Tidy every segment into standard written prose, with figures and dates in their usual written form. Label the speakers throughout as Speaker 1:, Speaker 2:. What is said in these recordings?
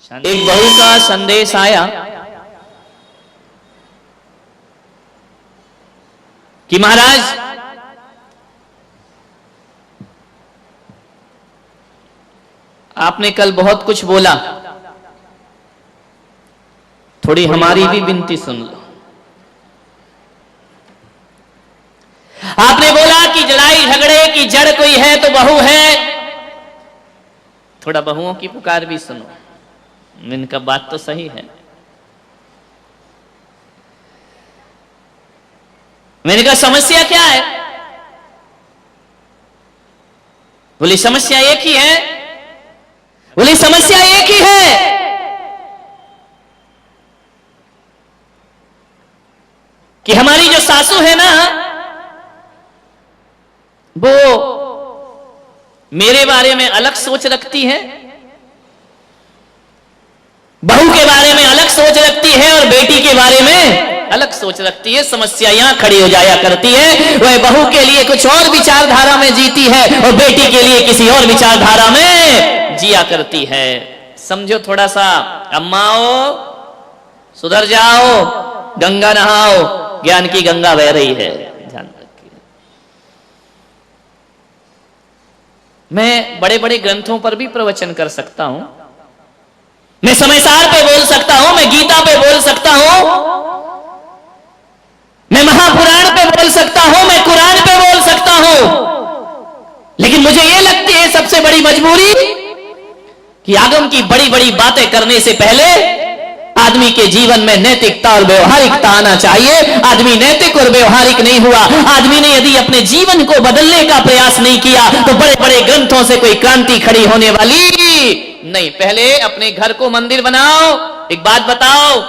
Speaker 1: एक बहू का संदेश आया कि महाराज आपने कल बहुत कुछ बोला, थोड़ी हमारी भी विनती सुन लो। आपने बोला कि लड़ाई झगड़े की जड़ कोई है तो बहू है, थोड़ा बहुओं की पुकार भी सुनो। इनका बात तो सही है। मैंने कहा समस्या क्या है? बोली समस्या एक ही है। बोली समस्या एक ही है कि हमारी जो सासू है ना, वो मेरे बारे में अलग सोच रखती है, बहू के बारे में अलग सोच रखती है और बेटी के बारे में अलग सोच रखती है। समस्या यहां खड़ी हो जाया करती है। वह बहू के लिए कुछ और विचारधारा में जीती है और बेटी के लिए किसी और विचारधारा में जिया करती है। समझो थोड़ा सा, अम्माओ सुधर जाओ, गंगा नहाओ, ज्ञान की गंगा बह रही है, ध्यान रखिए। मैं बड़े बड़े ग्रंथों पर भी प्रवचन कर सकता हूं, मैं समयसार पे बोल सकता हूं, मैं गीता पे बोल सकता हूं, मैं महापुराण पे बोल सकता हूं, मैं कुरान पे बोल सकता हूं, लेकिन मुझे यह लगती है सबसे बड़ी मजबूरी कि आगम की बड़ी बड़ी बातें करने से पहले आदमी के जीवन में नैतिकता और व्यवहारिकता आना चाहिए। आदमी नैतिक और व्यवहारिक नहीं हुआ, आदमी ने यदि अपने जीवन को बदलने का प्रयास नहीं किया तो बड़े बड़े ग्रंथों से कोई क्रांति खड़ी होने वाली नहीं। पहले अपने घर को मंदिर बनाओ। एक बात बताओ,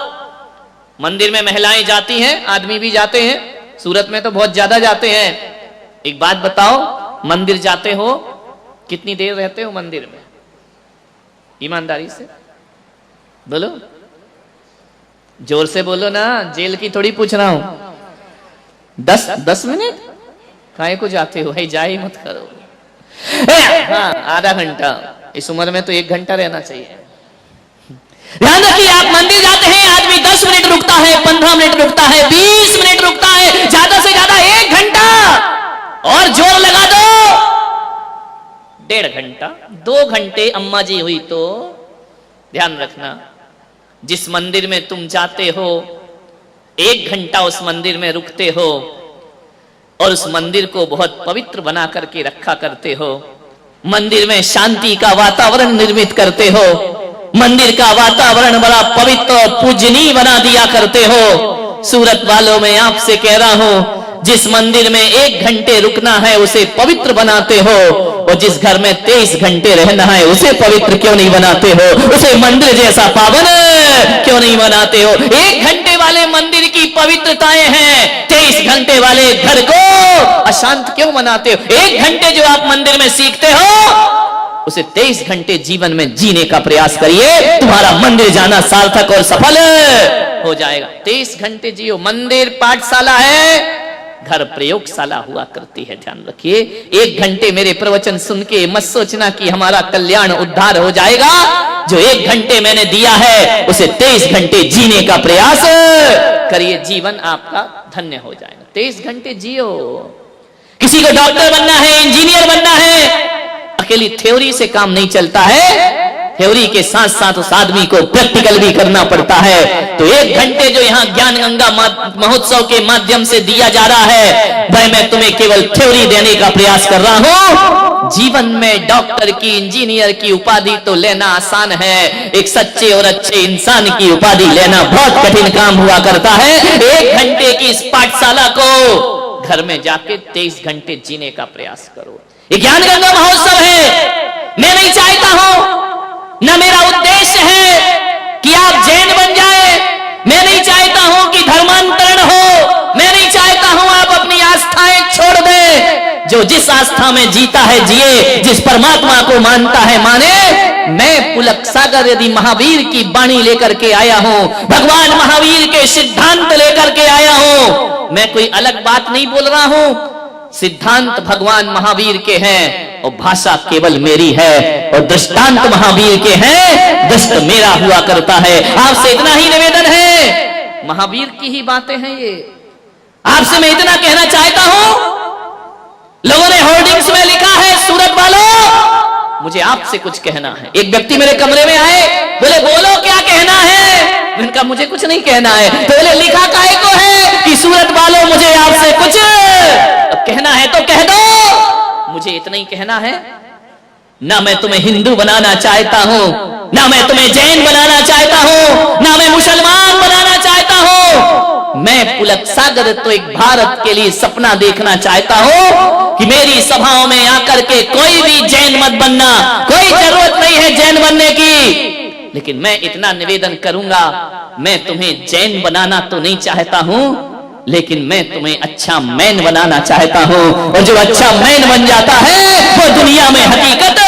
Speaker 1: मंदिर में महिलाएं जाती हैं, आदमी भी जाते हैं, सूरत में तो बहुत ज्यादा जाते हैं। एक बात बताओ, मंदिर जाते हो कितनी देर रहते हो मंदिर में? ईमानदारी से बोलो, जोर से बोलो ना, जेल की थोड़ी पूछ रहा हूं। 10 मिनट काहे को जाते हो? भाई जा ही मत करो। हाँ, आधा घंटा, इस उम्र में तो 1 घंटा रहना चाहिए। ध्यान रखिए, आप मंदिर जाते हैं, आदमी 10 मिनट रुकता है, 15 मिनट रुकता है, 20 मिनट रुकता है, ज्यादा से ज्यादा 1 घंटा, और जोर लगा दो 1.5 घंटा, 2 घंटे अम्मा जी हुई तो। ध्यान रखना, जिस मंदिर में तुम जाते हो 1 घंटा उस मंदिर में रुकते हो और उस मंदिर को बहुत पवित्र बना करके रखा करते हो, मंदिर में शांति का वातावरण निर्मित करते हो, मंदिर का वातावरण बड़ा पवित्र और पूजनीय बना दिया करते हो। सूरत वालों में आपसे कह रहा हूं, जिस मंदिर में 1 घंटे रुकना है उसे पवित्र बनाते हो, और जिस घर में 23 घंटे रहना है उसे पवित्र क्यों नहीं बनाते हो? उसे मंदिर जैसा पावन क्यों नहीं बनाते हो? 1 घंटे वाले मंदिर की पवित्रताएं हैं, 23 घंटे वाले घर को अशांत क्यों बनाते हो? 1 घंटे जो आप मंदिर में सीखते हो उसे 23 घंटे जीवन में जीने का प्रयास करिए, तुम्हारा मंदिर जाना सार्थक और सफल हो जाएगा। 23 घंटे जियो। मंदिर पाठशाला है, घर प्रयोगशाला हुआ करती है, ध्यान रखिए। 1 घंटे मेरे प्रवचन सुन के मत सोचना कि हमारा कल्याण उद्धार हो जाएगा। जो 1 घंटे मैंने दिया है उसे 23 घंटे जीने का प्रयास करिए, जीवन आपका धन्य हो जाएगा। 23 घंटे जियो। किसी को डॉक्टर बनना है, इंजीनियर बनना है, अकेली थ्योरी से काम नहीं चलता है, थ्योरी के साथ साथ उस आदमी को प्रैक्टिकल भी करना पड़ता है। तो 1 घंटे जो यहाँ ज्ञान गंगा महोत्सव के माध्यम से दिया जा रहा है, भाई मैं तुम्हें केवल थ्योरी देने का प्रयास कर रहा हूँ। जीवन में डॉक्टर की, इंजीनियर की उपाधि तो लेना आसान है, एक सच्चे और अच्छे इंसान की उपाधि लेना बहुत कठिन काम हुआ करता है। 1 घंटे की इस पाठशाला को घर में जाके 23 घंटे जीने का प्रयास करो। ये ज्ञान गंगा महोत्सव है, मैं नहीं चाहता हूं, न मेरा उद्देश्य है कि आप जैन बन जाए, मैं नहीं चाहता हूं कि धर्मांतरण हो, मैं नहीं चाहता हूं आप अपनी आस्थाएं छोड़ दें। जो जिस आस्था में जीता है जिए, जिस परमात्मा को मानता है माने। मैं पुलक सागर यदि महावीर की वाणी लेकर के आया हूं, भगवान महावीर के सिद्धांत लेकर के आया हूं, मैं कोई अलग बात नहीं बोल रहा हूं। सिद्धांत भगवान महावीर के हैं और भाषा केवल मेरी है, और दृष्टांत महावीर के हैं, दृष्ट मेरा हुआ करता है। आपसे इतना ही निवेदन है, महावीर की ही बातें हैं ये। आपसे मैं इतना कहना चाहता हूं, लोगों ने होर्डिंग्स में लिखा है सूरत वालों, मुझे आपसे कुछ कहना है। एक व्यक्ति मेरे कमरे में आए, बोले बोलो क्या कहना है। मैंने कहा मुझे कुछ नहीं कहना है। तो बोले लिखा काहे को है कि सूरत वालों मुझे आपसे कुछ कहना है तो कह दो। मुझे इतना ही कहना है, ना मैं तुम्हें हिंदू बनाना चाहता हूं, ना मैं तुम्हें जैन बनाना चाहता हूं, ना मैं मुसलमान बनाना चाहता हूं। मैं पुलक सागर तो एक भारत के लिए सपना देखना चाहता हूं कि मेरी सभाओं में आकर के कोई भी जैन मत बनना, कोई जरूरत नहीं है जैन बनने की। लेकिन मैं इतना निवेदन करूंगा, मैं तुम्हें जैन बनाना तो नहीं चाहता हूं, लेकिन मैं तुम्हें अच्छा मैन बनाना चाहता हूं। और जो अच्छा मैन बन जाता है वो दुनिया में हकीकत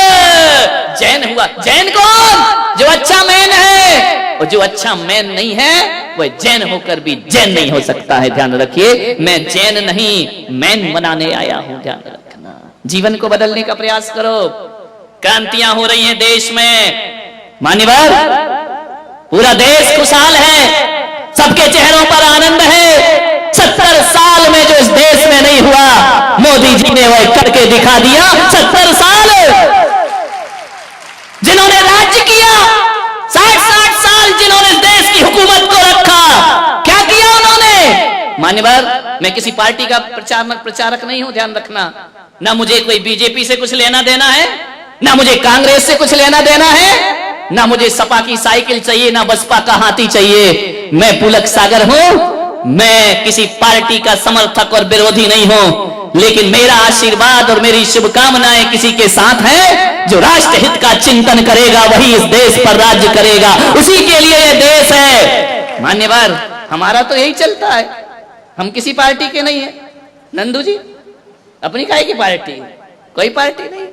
Speaker 1: जैन हुआ। जैन कौन? जो अच्छा मैन है। और जो अच्छा मैन नहीं है वह जैन होकर भी जैन नहीं हो सकता है। ध्यान रखिए, मैं जैन नहीं मैन बनाने आया हूं। ध्यान रखना, जीवन को बदलने का प्रयास करो। क्रांतियां हो रही हैं देश में, मान्यवर, पूरा देश खुशहाल है, सबके चेहरों पर आनंद है। 70 साल में जो इस देश में नहीं हुआ, मोदी जी ने वह करके दिखा दिया। 70 साल जिन्होंने राज्य किया, 60-60 साल जिन्होंने इस देश की हुकूमत को रखा, क्या किया उन्होंने? मान्यवर, मैं किसी पार्टी का प्रचारक नहीं हूं, ध्यान रखना। ना मुझे कोई बीजेपी से कुछ लेना देना है, ना मुझे कांग्रेस से कुछ लेना देना है, ना मुझे सपा की साइकिल चाहिए, ना बसपा का हाथी चाहिए। मैं पुलक सागर हूं, मैं किसी पार्टी का समर्थक और विरोधी नहीं हूं, लेकिन मेरा आशीर्वाद और मेरी शुभकामनाएं किसी के साथ है जो राष्ट्र हित का चिंतन करेगा, वही इस देश पर राज्य करेगा, उसी के लिए यह देश है। मान्यवर, हमारा तो यही चलता है, हम किसी पार्टी के नहीं है। नंदू जी, अपनी काहे की पार्टी? कोई पार्टी नहीं।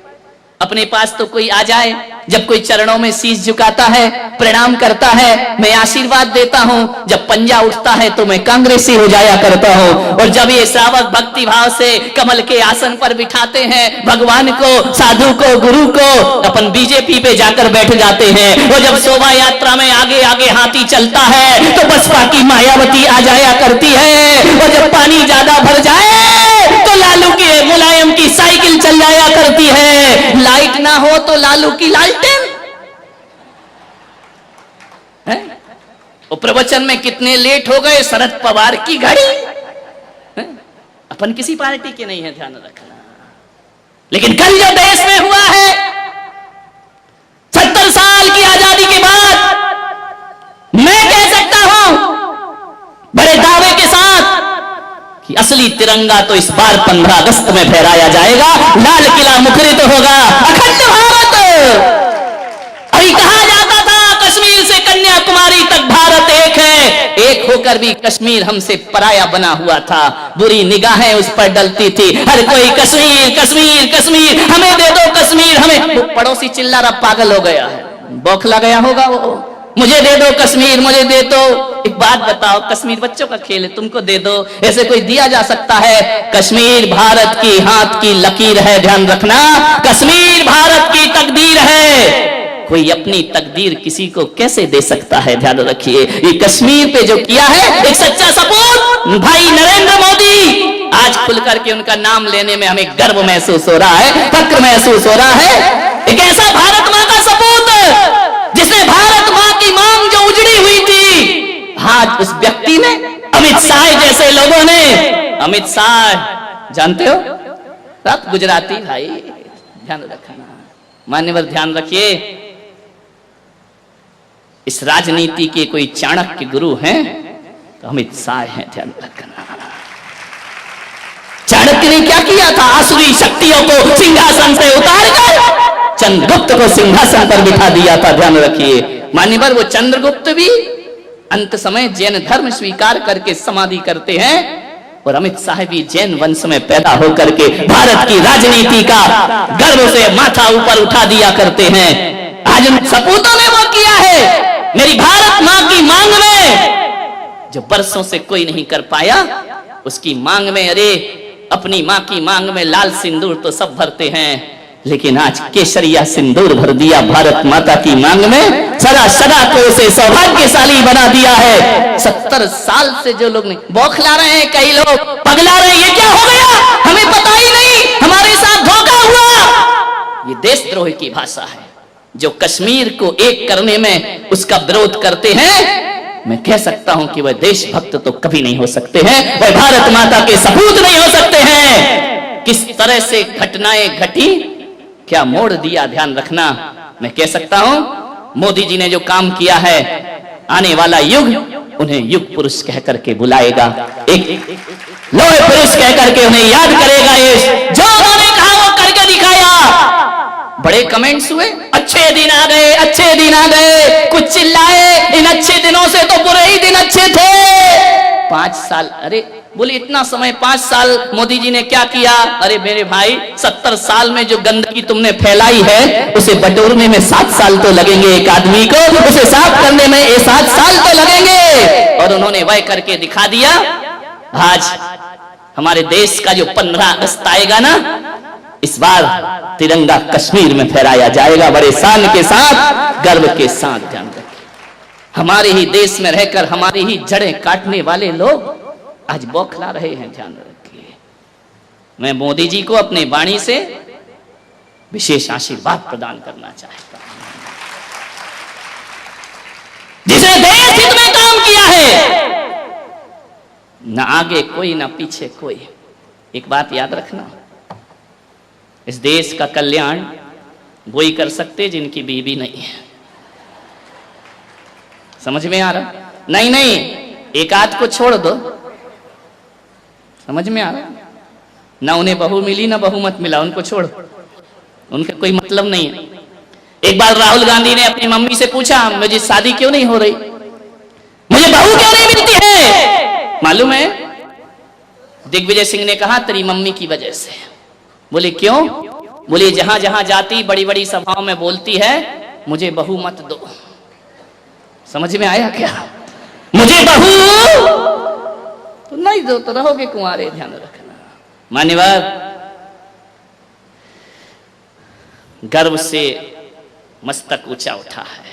Speaker 1: अपने पास तो कोई आ जाए, जब कोई चरणों में शीश झुकाता है, प्रणाम करता है, मैं आशीर्वाद देता हूं। जब पंजा उठता है तो मैं कांग्रेसी हो जाया करता हूं। और जब ये श्रावक भक्ति भाव से कमल के आसन पर बिठाते हैं भगवान को, साधु को, गुरु को, अपन बीजेपी पे जाकर बैठ जाते हैं। और जब शोभा यात्रा में आगे आगे हाथी चलता है तो बसपा की मायावती आ जाया करती है। और जब पानी ज्यादा भर जाए तो लालू की मुलायम की साइकिल चल जाया करती है। लाइट ना हो तो लालू की लालटेन है। और प्रवचन में कितने लेट हो गए, शरद पवार की घड़ी है? अपन किसी पार्टी के नहीं है, ध्यान रखना। लेकिन कल जो देश में हुआ है, 70 साल की आजादी के बाद, मैं कह सकता हूं बड़े दावे के साथ कि असली तिरंगा तो इस बार 15 अगस्त में फहराया जाएगा। लाल किला मुखरित होगा, अखंड भारत। अभी कहा जाता था कश्मीर से कन्याकुमारी तक भारत एक है, एक होकर भी कश्मीर हमसे पराया बना हुआ था। बुरी निगाहें उस पर डलती थी, हर कोई कश्मीर कश्मीर कश्मीर, हमें दे दो कश्मीर हमें। वो पड़ोसी चिल्ला रहा, पागल हो गया है, बौखला गया होगा वो, मुझे दे दो कश्मीर, मुझे दे दो। एक बात बताओ, कश्मीर बच्चों का खेल है, तुमको दे दो, ऐसे कोई दिया जा सकता है? कश्मीर भारत की हाथ की लकीर है, ध्यान रखना। कश्मीर भारत की तकदीर है, कोई अपनी तकदीर किसी को कैसे दे सकता है? ध्यान रखिए, ये कश्मीर पे जो किया है एक सच्चा सपूत भाई नरेंद्र मोदी। आज खुल करके उनका नाम लेने में हमें गर्व महसूस हो रहा है, फक्र महसूस हो रहा है। एक ऐसा भारत मां का सपूत जिसने भारत मां की मांग जो उजड़ी हुई थी, आज उस व्यक्ति ने, अमित शाह जैसे लोगों ने, अमित शाह जानते हो, सब गुजराती भाई, ध्यान रखना। मान्यवर ध्यान रखिए, इस राजनीति के कोई चाणक्य गुरु हैं तो अमित शाह हैं, ध्यान रखना। चाणक्य ने क्या किया था? आसुरी शक्तियों को सिंहासन से उतारकर चंद्रगुप्त को सिंहासन पर बिठा दिया था, ध्यान रखिए। मान्यवर, वो चंद्रगुप्त भी अंत समय जैन धर्म स्वीकार करके समाधि करते हैं, और अमित शाह भी जैन वंश में पैदा होकर के भारत की राजनीति का गर्व से माथा ऊपर उठा दिया करते हैं। आज उन सपूतों ने वो किया है, मेरी भारत मां की मांग में जो बरसों से कोई नहीं कर पाया, उसकी मांग में अरे अपनी माँ की मांग में लाल सिंदूर तो सब भरते हैं, लेकिन आज केसरिया सिंदूर भर दिया भारत माता की मांग में, सदा सदा को उसे सौभाग्यशाली बना दिया है। 70 साल से जो लोग नहीं बौखला रहे हैं, कई लोग पगला रहे हैं, ये क्या हो गया, हमें पता ही नहीं, हमारे साथ धोखा हुआ। ये देशद्रोह की भाषा है। जो कश्मीर को एक करने में उसका विरोध करते हैं, मैं कह सकता हूं कि वह देशभक्त तो कभी नहीं हो सकते हैं, वह भारत माता के सपूत नहीं हो सकते हैं। किस तरह से घटनाएं घटी, क्या मोड़ दिया, ध्यान रखना। मैं कह सकता हूं मोदी जी ने जो काम किया है, आने वाला युग उन्हें युग पुरुष कह करके बुलाएगा, एक लोहे पुरुष कह करके उन्हें याद करेगा। ये जो उन्होंने कहा वो करके दिखाया। बड़े कमेंट्स हुए, अच्छे दिन आ गए, अच्छे दिन आ गए, कुछ चिल्लाए, इन अच्छे दिनों से तो बुरे ही दिन अच्छे थे। 5 साल, अरे बोले इतना समय 5 साल मोदी जी ने क्या किया? अरे मेरे भाई 70 साल में जो गंदगी तुमने फैलाई है, उसे बटोरने में 7 साल तो लगेंगे एक आदमी को, उसे साफ करने में 7 साल तो लगेंगे। और उन्होंने वह करके दिखा दिया। आज हमारे देश का जो 15 अगस्त आएगा ना, इस बार तिरंगा कश्मीर में फहराया जाएगा, बड़े शान के साथ, गर्व के साथ। ध्यान रखिए, हमारे ही देश में रहकर हमारी ही जड़ें काटने वाले लोग आज बौखला रहे हैं। ध्यान रखिए, मैं मोदी जी को अपने वाणी से विशेष आशीर्वाद प्रदान करना चाहता हूं, जिसने देश हित में काम किया है। न आगे कोई, न पीछे कोई। एक बात याद रखना, इस देश का कल्याण वही कर सकते जिनकी बीवी नहीं है। समझ में आ रहा? नहीं नहीं, एक आध को छोड़ दो। समझ में आ रहा? ना उन्हें बहू मिली ना बहुमत मिला, उनको छोड़, उनका कोई मतलब नहीं है। एक बार राहुल गांधी ने अपनी मम्मी से पूछा, मुझे शादी क्यों नहीं हो रही, मुझे बहू क्यों नहीं मिलती है? मालूम है दिग्विजय सिंह ने कहा, तेरी मम्मी की वजह से। बोले क्यों? बोले जहां जहां जाती बड़ी बड़ी सभाओं में बोलती है, मुझे बहू मत दो। समझ में आया क्या? मुझे बहू तो नहीं दो तो रहोगे कुंवारे। ध्यान रखना। मान्यवर, गर्व से मस्तक ऊंचा उठा है।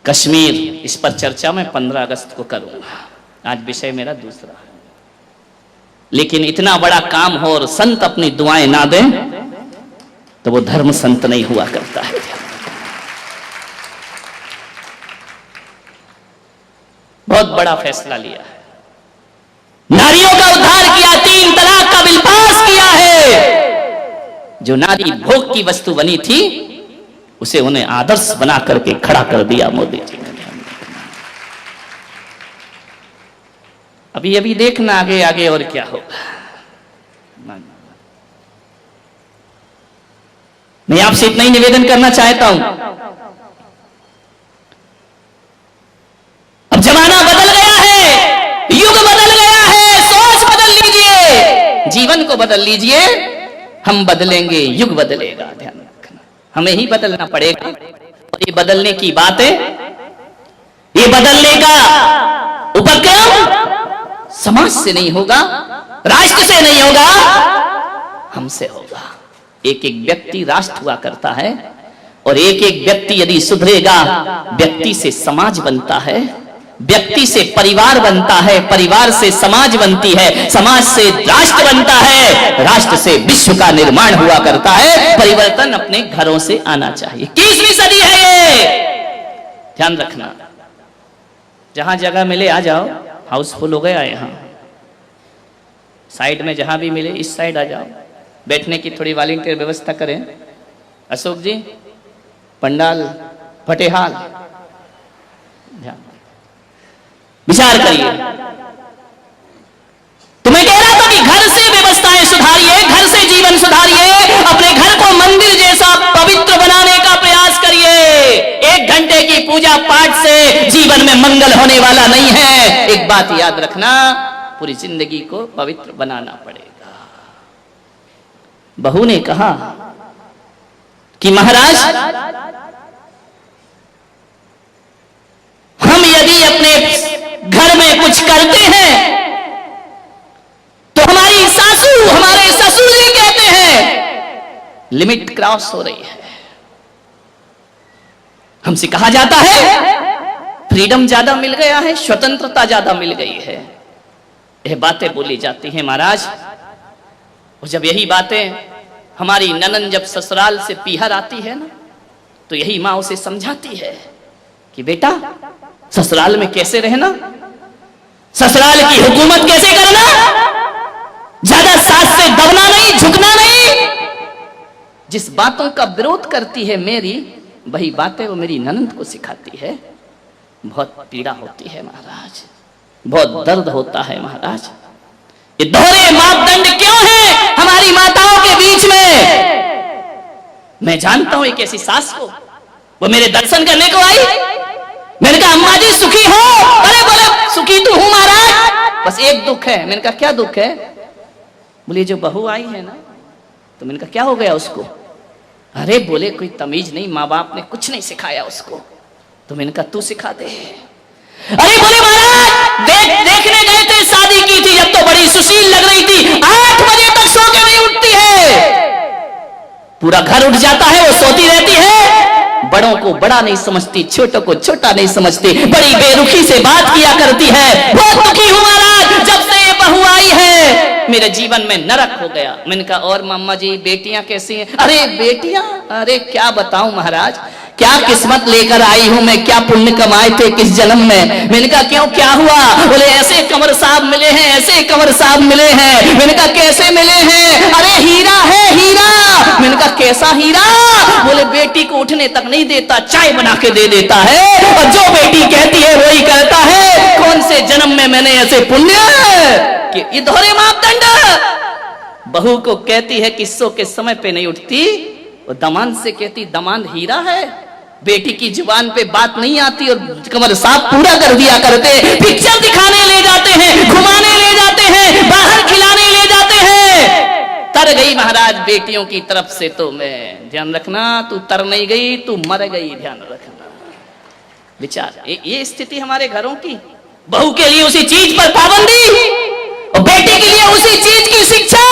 Speaker 1: कश्मीर, इस पर चर्चा मैं 15 अगस्त को करूंगा। आज विषय मेरा दूसरा है। लेकिन इतना बड़ा काम हो और संत अपनी दुआएं ना दें तो वो धर्म संत नहीं हुआ करता है। बहुत बड़ा फैसला लिया है, नारियों का उद्धार किया, 3 तलाक का बिल पास किया है। जो नारी भोग की वस्तु बनी थी, उसे उन्हें आदर्श बना करके खड़ा कर दिया मोदी जी ने। अभी अभी देखना आगे आगे और क्या होगा। मैं आपसे इतना ही निवेदन करना चाहता हूं, अब जमाना बदल गया है, युग बदल गया है, सोच बदल लीजिए, जीवन को बदल लीजिए। हम बदलेंगे, युग बदलेगा। ध्यान रखना, हमें ही बदलना पड़ेगा। और ये बदलने की बात है, ये बदलने का उपक्रम समाज से नहीं होगा, राष्ट्र से नहीं होगा, हमसे होगा। एक एक व्यक्ति राष्ट्र हुआ करता है, और एक एक व्यक्ति यदि सुधरेगा, व्यक्ति से समाज बनता है, व्यक्ति से परिवार बनता है, परिवार से समाज बनती है, समाज से राष्ट्र बनता है, राष्ट्र से विश्व का निर्माण हुआ करता है। परिवर्तन अपने घरों से आना चाहिए। 21वीं सदी है ये, ध्यान रखना। जहां जगह मिले आ जाओ, हाउसफुल हो गया यहाँ। साइड में जहां भी मिले इस साइड आ जाओ, बैठने की थोड़ी वॉलंटियर व्यवस्था करें। अशोक जी, पंडाल फटेहाल, विचार करिए। तो मैं कह रहा था कि घर से व्यवस्थाएं सुधारिए, घर से जीवन सुधारिए, अपने घर को मंदिर जैसा पवित्र बनाने का प्रयास करिए। 1 घंटे की पूजा पाठ से जीवन में मंगल होने वाला नहीं है। एक बात याद रखना, पूरी जिंदगी को पवित्र बनाना पड़ेगा। बहू ने कहा कि महाराज, हम यदि अपने घर में कुछ करते हैं लिमिट क्रॉस हो रही है। हमसे कहा जाता है फ्रीडम ज्यादा मिल गया है, स्वतंत्रता ज्यादा मिल गई है। यह बातें बोली जाती हैं महाराज। और जब यही बातें हमारी ननन जब ससुराल से पीहर आती है ना, तो यही माँ उसे समझाती है कि बेटा ससुराल में कैसे रहना, ससुराल की हुकूमत कैसे करना, ज्यादा सास से दबना नहीं, झुकना नहीं। जिस बातों का विरोध करती है मेरी, वही बातें वो मेरी ननंद को सिखाती है। बहुत पीड़ा होती है महाराज, बहुत दर्द होता है महाराज। ये दोहरे मापदंड क्यों है हमारी माताओं के बीच में? मैं जानता हूं एक ऐसी सास को, वो मेरे दर्शन करने को आई। मैंने कहा अम्मा जी सुखी हो? अरे बोले सुखी तो हूं महाराज, बस एक दुख है। मैंने कहा क्या दुख है? बोले जो बहू आई है ना, तो मैंने कहा क्या हो गया उसको? अरे बोले कोई तमीज नहीं, माँ बाप ने कुछ नहीं सिखाया उसको। तो मैंने कहा तू सिखा दे। अरे बोले महाराज देखने गए थे, शादी की थी जब तो बड़ी सुशील लग रही थी, 8 बजे तक सो के नहीं उठती है, पूरा घर उठ जाता है, वो सोती रहती है, बड़ों को बड़ा नहीं समझती, छोटों को छोटा नहीं समझती, बड़ी बेरुखी से बात किया करती है। बहुत दुखी हूं महाराज, जब से ये बहू आई है मेरे जीवन में नरक हो गया। मैंने कहा और मामा जी बेटियां कैसी हैं? अरे बेटियां, अरे क्या बताऊं महाराज, क्या किस्मत लेकर आई हूं मैं, क्या पुण्य कमाए थे किस जन्म में। मैंने कहा क्यों क्या हुआ? बोले ऐसे कंवर साहब मिले हैं, ऐसे कंवर साहब मिले हैं। मैंने कहा कैसे मिले हैं? अरे हीरा है हीरा। मैंने कहा कैसा हीरा? बोले बेटी को उठने तक नहीं देता, चाय बना के दे देता है, और जो बेटी कहती है वही करता है। कौन से जन्म में मैंने ऐसे पुण्य कि ये दोहरे मापदंड। बहू को कहती है किस्सों के समय पे नहीं उठती, और दमाद से कहती दमाद हीरा है। बेटी की जुबान पे बात नहीं आती और कंवर साहब पूरा कर दिया करते। पिक्चर दिखाने ले जाते हैं, घुमाने ले जाते हैं, बाहर खिलाने ले जाते हैं। तर गई महाराज बेटियों की तरफ से। तो मैं ध्यान रखना, तू तर नहीं गई, तू मर गई, ध्यान रखना। विचार ये स्थिति हमारे घरों की। बहू के लिए उसी चीज पर पाबंदी और बेटी के लिए उसी चीज की शिक्षा।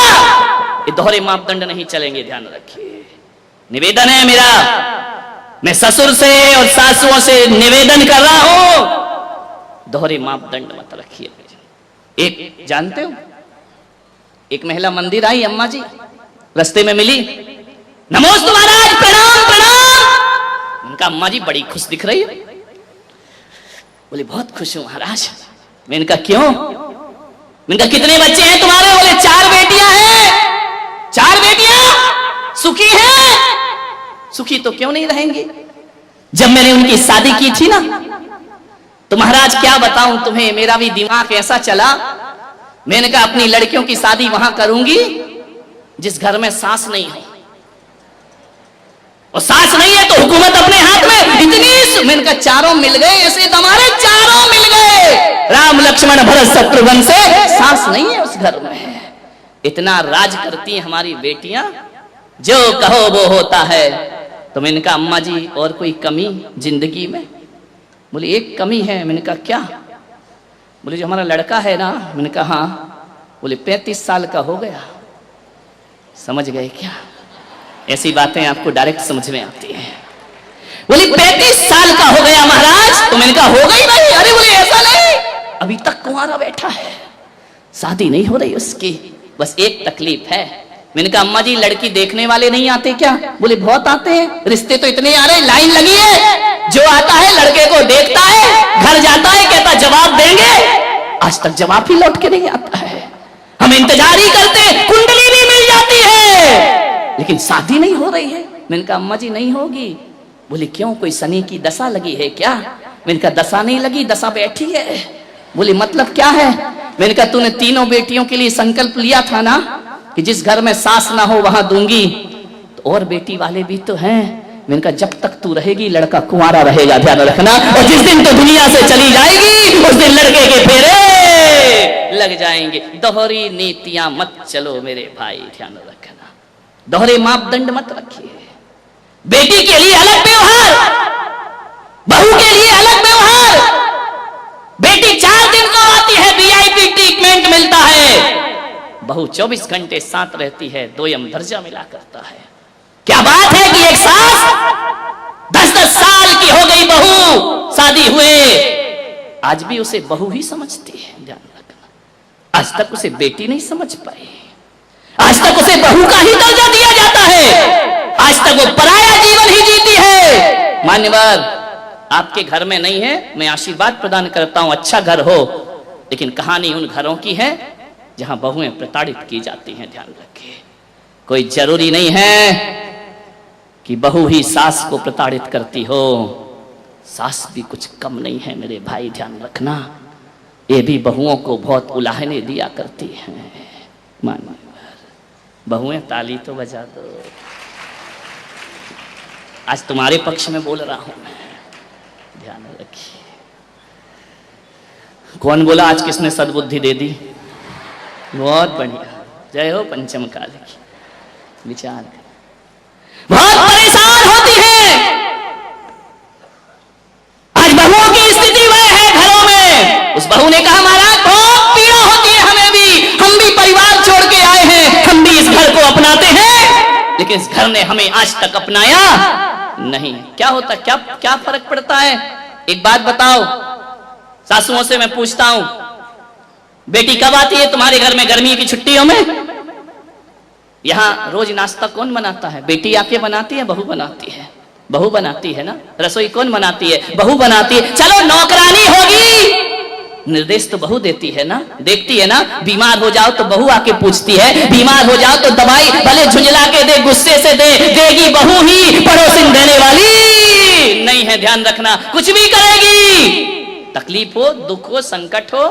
Speaker 1: ये दोहरे मापदंड नहीं चलेंगे, ध्यान रखिए। निवेदन है मेरा, मैं ससुर से और सासुओं से निवेदन कर रहा हूं, दोहरे मापदंड मत रखिए। एक जानते हो, एक महिला मंदिर आई, अम्मा जी रास्ते में मिली, नमोस्तु महाराज, प्रणाम प्रणाम। उनका अम्मा जी बड़ी खुश दिख रही है। बोले बहुत खुश हूं महाराज। मैंने कहा क्यों? मैंने कहा कितने बच्चे हैं तुम्हारे? बोले 4 बेटियां हैं। 4 बेटियां सुखी हैं? सुखी तो क्यों नहीं रहेंगी? जब मैंने उनकी शादी की थी ना, तो महाराज क्या बताऊं तुम्हें, मेरा भी दिमाग ऐसा चला। मैंने कहा अपनी लड़कियों की शादी वहां करूंगी जिस घर में सास नहीं है, और सास नहीं है तो हुकूमत अपने हाथ में। इतनी मैंने कहा 4 मिल गए, ऐसे हमारे 4 मिल गए, राम लक्ष्मण भरत शत्रुघ्न से। सास नहीं है उस घर में। इतना राज करती हैं हमारी बेटियां, जो कहो वो होता है। तो मैंने कहा अम्मा जी और कोई कमी जिंदगी में? बोले एक कमी है। मैंने कहा क्या? बोले जो हमारा लड़का है ना। मैंने कहा हाँ। बोले 35 साल का हो गया। समझ गए क्या? ऐसी बातें आपको डायरेक्ट समझ में आती हैं। बोले 35 साल का हो गया महाराज। तो मैंने कहा हो गई नहीं। अरे बोले ऐसा नहीं, अभी तक कुंवारा बैठा है, शादी नहीं हो रही उसकी, बस एक तकलीफ है। मैंने कहा अम्मा जी लड़की देखने वाले नहीं आते क्या? बोले बहुत आते हैं, रिश्ते तो इतने आ रहे, लाइन लगी है। जो आता है लड़के को देखता है, घर जाता है, कहता जवाब देंगे, आज तक जवाब ही लौट के नहीं आता है। हम इंतजार ही करते, कुंडली भी मिल जाती है, लेकिन शादी नहीं हो रही है। मैंने कहा अम्मा जी नहीं होगी। बोले क्यों, कोई शनि की दशा लगी है क्या? मैंने कहा दशा नहीं लगी, दशा बैठी है। बोले मतलब क्या है? मैंने कहा तूने 3 बेटियों के लिए संकल्प लिया था ना कि जिस घर में सास ना हो वहां दूंगी, तो और बेटी वाले भी तो हैं। मैंने कहा जब तक तू रहेगी लड़का कुंवारा रहेगा, ध्यान रखना। और जिस दिन तो दुनिया से चली जाएगी उस दिन लड़के के फेरे लग जाएंगे। दोहरी नीतियां मत चलो मेरे भाई, ध्यान रखना। दोहरे मापदंड मत रखिए। बेटी के लिए अलग व्यवहार, बहू के लिए अलग व्यवहार। बेटी 4 दिन को आती है, VIP ट्रीटमेंट मिलता है। बहू 24 घंटे साथ रहती है, 2 दर्जा मिला करता है। क्या बात है कि एक सास 10-10 साल की हो गई बहू शादी हुए, आज भी उसे बहू ही समझती है। ध्यान रखना, आज तक उसे बेटी नहीं समझ पाई, आज तक उसे बहू का ही दर्जा दिया जाता है, आज तक वो पराया जीवन ही जीती है। मान्यवर, आपके घर में नहीं है, मैं आशीर्वाद प्रदान करता हूं, अच्छा घर हो, लेकिन कहानी उन घरों की है जहां बहुएं प्रताड़ित की जाती हैं। ध्यान रखिए, कोई जरूरी नहीं है कि बहू ही सास को प्रताड़ित करती हो, सास भी कुछ कम नहीं है मेरे भाई। ध्यान रखना, ये भी बहुओं को बहुत उलाहने दिया करती हैं। मानो बहुएं, ताली तो बजा दो, आज तुम्हारे पक्ष में बोल रहा हूं मैं। ध्यान रखिए, कौन बोला आज किसने सद्बुद्धि दे दी? बहुत बढ़िया, जय हो पंचम काल की। विचार बहुत परेशान होती है आज बहुओं की स्थिति वह है घरों में। उस बहू ने कहा महाराज बहुत पीड़ा होती है हमें भी, हम भी परिवार छोड़ के आए हैं, हम भी इस घर को अपनाते हैं, लेकिन इस घर ने हमें आज तक अपनाया नहीं। क्या होता, क्या फर्क पड़ता है? एक बात बताओ, सासुओं से मैं पूछता हूं, बेटी कब आती है तुम्हारे घर में गर्मी की छुट्टियों में? यहां रोज नाश्ता कौन बनाता है? बेटी आके बनाती है, बहू बनाती है? बहू बनाती है ना। रसोई कौन बनाती है? बहू बनाती है। चलो नौकरानी होगी, निर्देश तो बहू देती है ना, देखती है ना। बीमार हो जाओ तो बहू आके पूछती है, बीमार हो जाओ तो दवाई भले झुंझला के दे, गुस्से से दे, देगी बहू ही, पड़ोसिन देने वाली नहीं है। ध्यान रखना, कुछ भी करेगी, तकलीफ हो, दुख हो, संकट हो,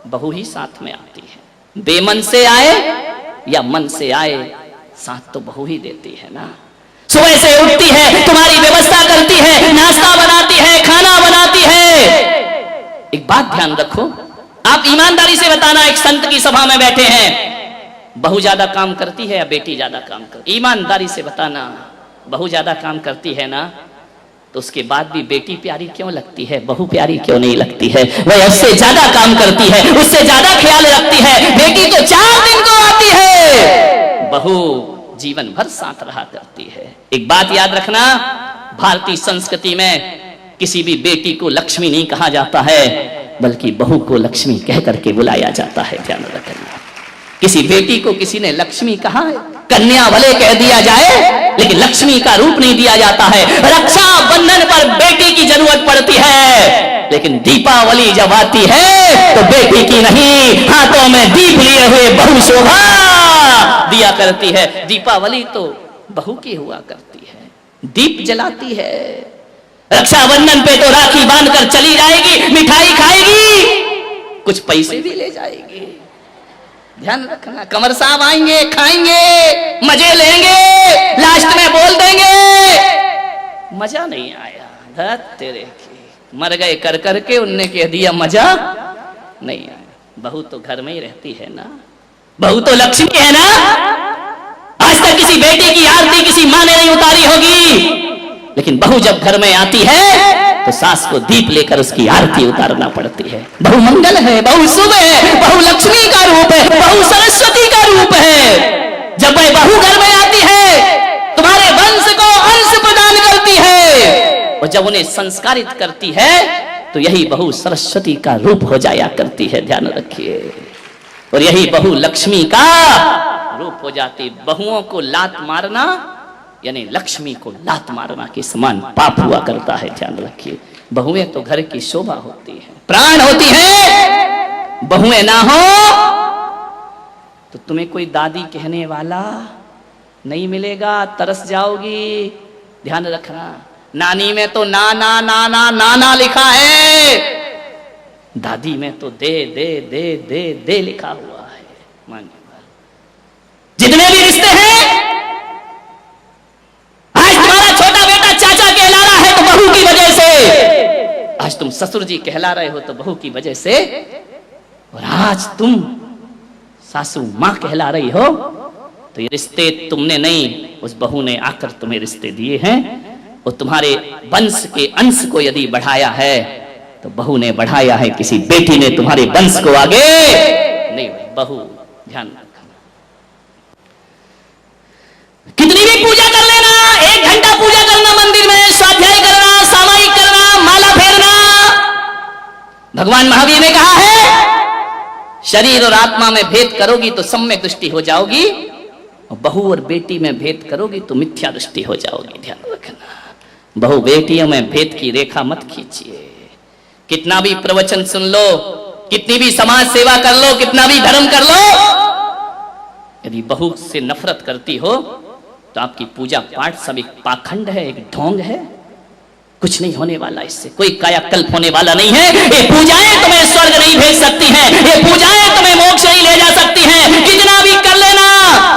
Speaker 1: बहू ही साथ में आती है। बेमन से आए या मन से आए, साथ तो बहू ही देती है ना। सुबह से उठती है, तुम्हारी व्यवस्था करती है, नाश्ता बनाती है, खाना बनाती है। एक बात ध्यान रखो, आप ईमानदारी से बताना, एक संत की सभा में बैठे हैं, बहू ज्यादा काम करती है या बेटी ज्यादा काम करती? ईमानदारी से बताना, बहू ज्यादा काम करती है ना, तो उसके बाद भी बेटी प्यारी क्यों लगती है, बहू प्यारी क्यों नहीं लगती है? वह उससे ज्यादा काम करती है, उससे ज्यादा ख्याल रखती है। बेटी तो 4 दिन को आती है, बहू जीवन भर साथ रहा करती है। एक बात याद रखना, भारतीय संस्कृति में किसी भी बेटी को लक्ष्मी नहीं कहा जाता है, बल्कि बहू को लक्ष्मी कह करके बुलाया जाता है। ध्यान रखना, किसी बेटी को किसी ने लक्ष्मी कहा है, कन्या भले कह दिया जाए, लेकिन लक्ष्मी का रूप नहीं दिया जाता है। रक्षा बंधन पर बेटी की जरूरत पड़ती है, लेकिन दीपावली जब आती है तो बेटी की नहीं, हाथों में दीप लिए हुए बहू शोभा दिया करती है। दीपावली तो बहू की हुआ करती है, दीप जलाती है। रक्षाबंधन पे तो राखी बांधकर चली जाएगी, मिठाई खाएगी, कुछ पैसे भी ले जाएगी। ध्यान रखना, कमर साहब आएंगे, खाएंगे, मजे लेंगे, लास्ट में बोल देंगे मजा नहीं आया, धत तेरे की, मर गए कर करके, उनने कह दिया मजा नहीं आया। बहू तो घर में ही रहती है ना, बहू तो लक्ष्मी है ना। आज तक किसी बेटी की आरती किसी माँ ने नहीं उतारी होगी, लेकिन बहू जब घर में आती है तो सास को दीप लेकर उसकी आरती उतारना पड़ती है। बहू मंगल है, बहू शुभ है, बहू लक्ष्मी का रूप है, बहू सरस्वती का रूप है। जब वह बहू घर में आती है, तुम्हारे वंश को अंश प्रदान करती है, और जब उन्हें संस्कारित करती है तो यही बहू सरस्वती का रूप हो जाया करती है। ध्यान रखिए, और यही बहू लक्ष्मी का रूप हो जाती। बहुओं को लात मारना यानी लक्ष्मी को लात मारना के समान पाप हुआ करता है। ध्यान रखिए, बहुएं तो घर की शोभा होती है, प्राण होती है। बहुएं ना हो तो तुम्हें कोई दादी कहने वाला नहीं मिलेगा, तरस जाओगी। ध्यान रखना, नानी में तो नाना नाना नाना लिखा है, दादी में तो दे दे दे दे दे लिखा हुआ है। मानिए, जितने भी रिश्ते हैं, आज तुम्हारा छोटा बेटा चाचा कहला रहा है तो बहू की वजह से, आज तुम ससुर जी कहला रहे हो तो बहू की वजह से, और आज तुम सासू मां कहला रही हो तो ये रिश्ते तुमने नहीं, उस बहू ने आकर तुम्हें रिश्ते दिए हैं। और तुम्हारे वंश के अंश को यदि बढ़ाया है तो बहू ने बढ़ाया है, किसी बेटी ने तुम्हारे वंश को आगे नहीं। बहू ध्यान रखना, कितनी भी पूजा कर लेना, भगवान महावीर ने कहा है शरीर और आत्मा में भेद करोगी तो सम्यक दृष्टि हो जाओगी, और बहू और बेटी में भेद करोगी तो मिथ्या दृष्टि हो जाओगी। ध्यान रखना, बहू बेटियों में भेद की रेखा मत खींचिए। कितना भी प्रवचन सुन लो, कितनी भी समाज सेवा कर लो, कितना भी धर्म कर लो, यदि बहू से नफरत करती हो तो आपकी पूजा पाठ सब एक पाखंड है, एक ढोंग है, कुछ नहीं होने वाला, इससे कोई कायाकल्प होने वाला नहीं है। ये पूजाएं तुम्हें स्वर्ग नहीं भेज सकती हैं, ये पूजाएं तुम्हें मोक्ष नहीं ले जा सकती हैं। कितना भी कर लेना,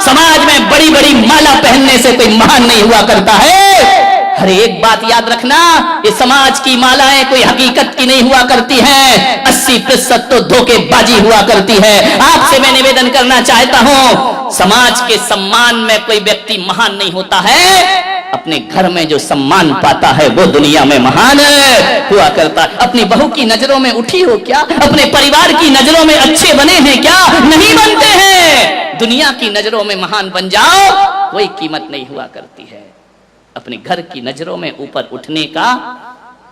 Speaker 1: समाज में बड़ी बड़ी माला पहनने से कोई महान नहीं हुआ करता है। हर एक बात याद रखना, ये समाज की मालाएं कोई हकीकत की नहीं हुआ करती हैं, 80% तो धोखेबाजी हुआ करती है। आपसे मैं निवेदन करना चाहता हूं, समाज के सम्मान में कोई व्यक्ति महान नहीं होता है, अपने घर में जो सम्मान पाता है वो दुनिया में महान हुआ करता है। अपनी बहू की नजरों में उठी हो क्या? अपने परिवार की नजरों में अच्छे बने हैं क्या? नहीं बनते हैं। दुनिया की नजरों में महान बन जाओ, कोई कीमत नहीं हुआ करती है। अपने घर की नजरों में ऊपर उठने का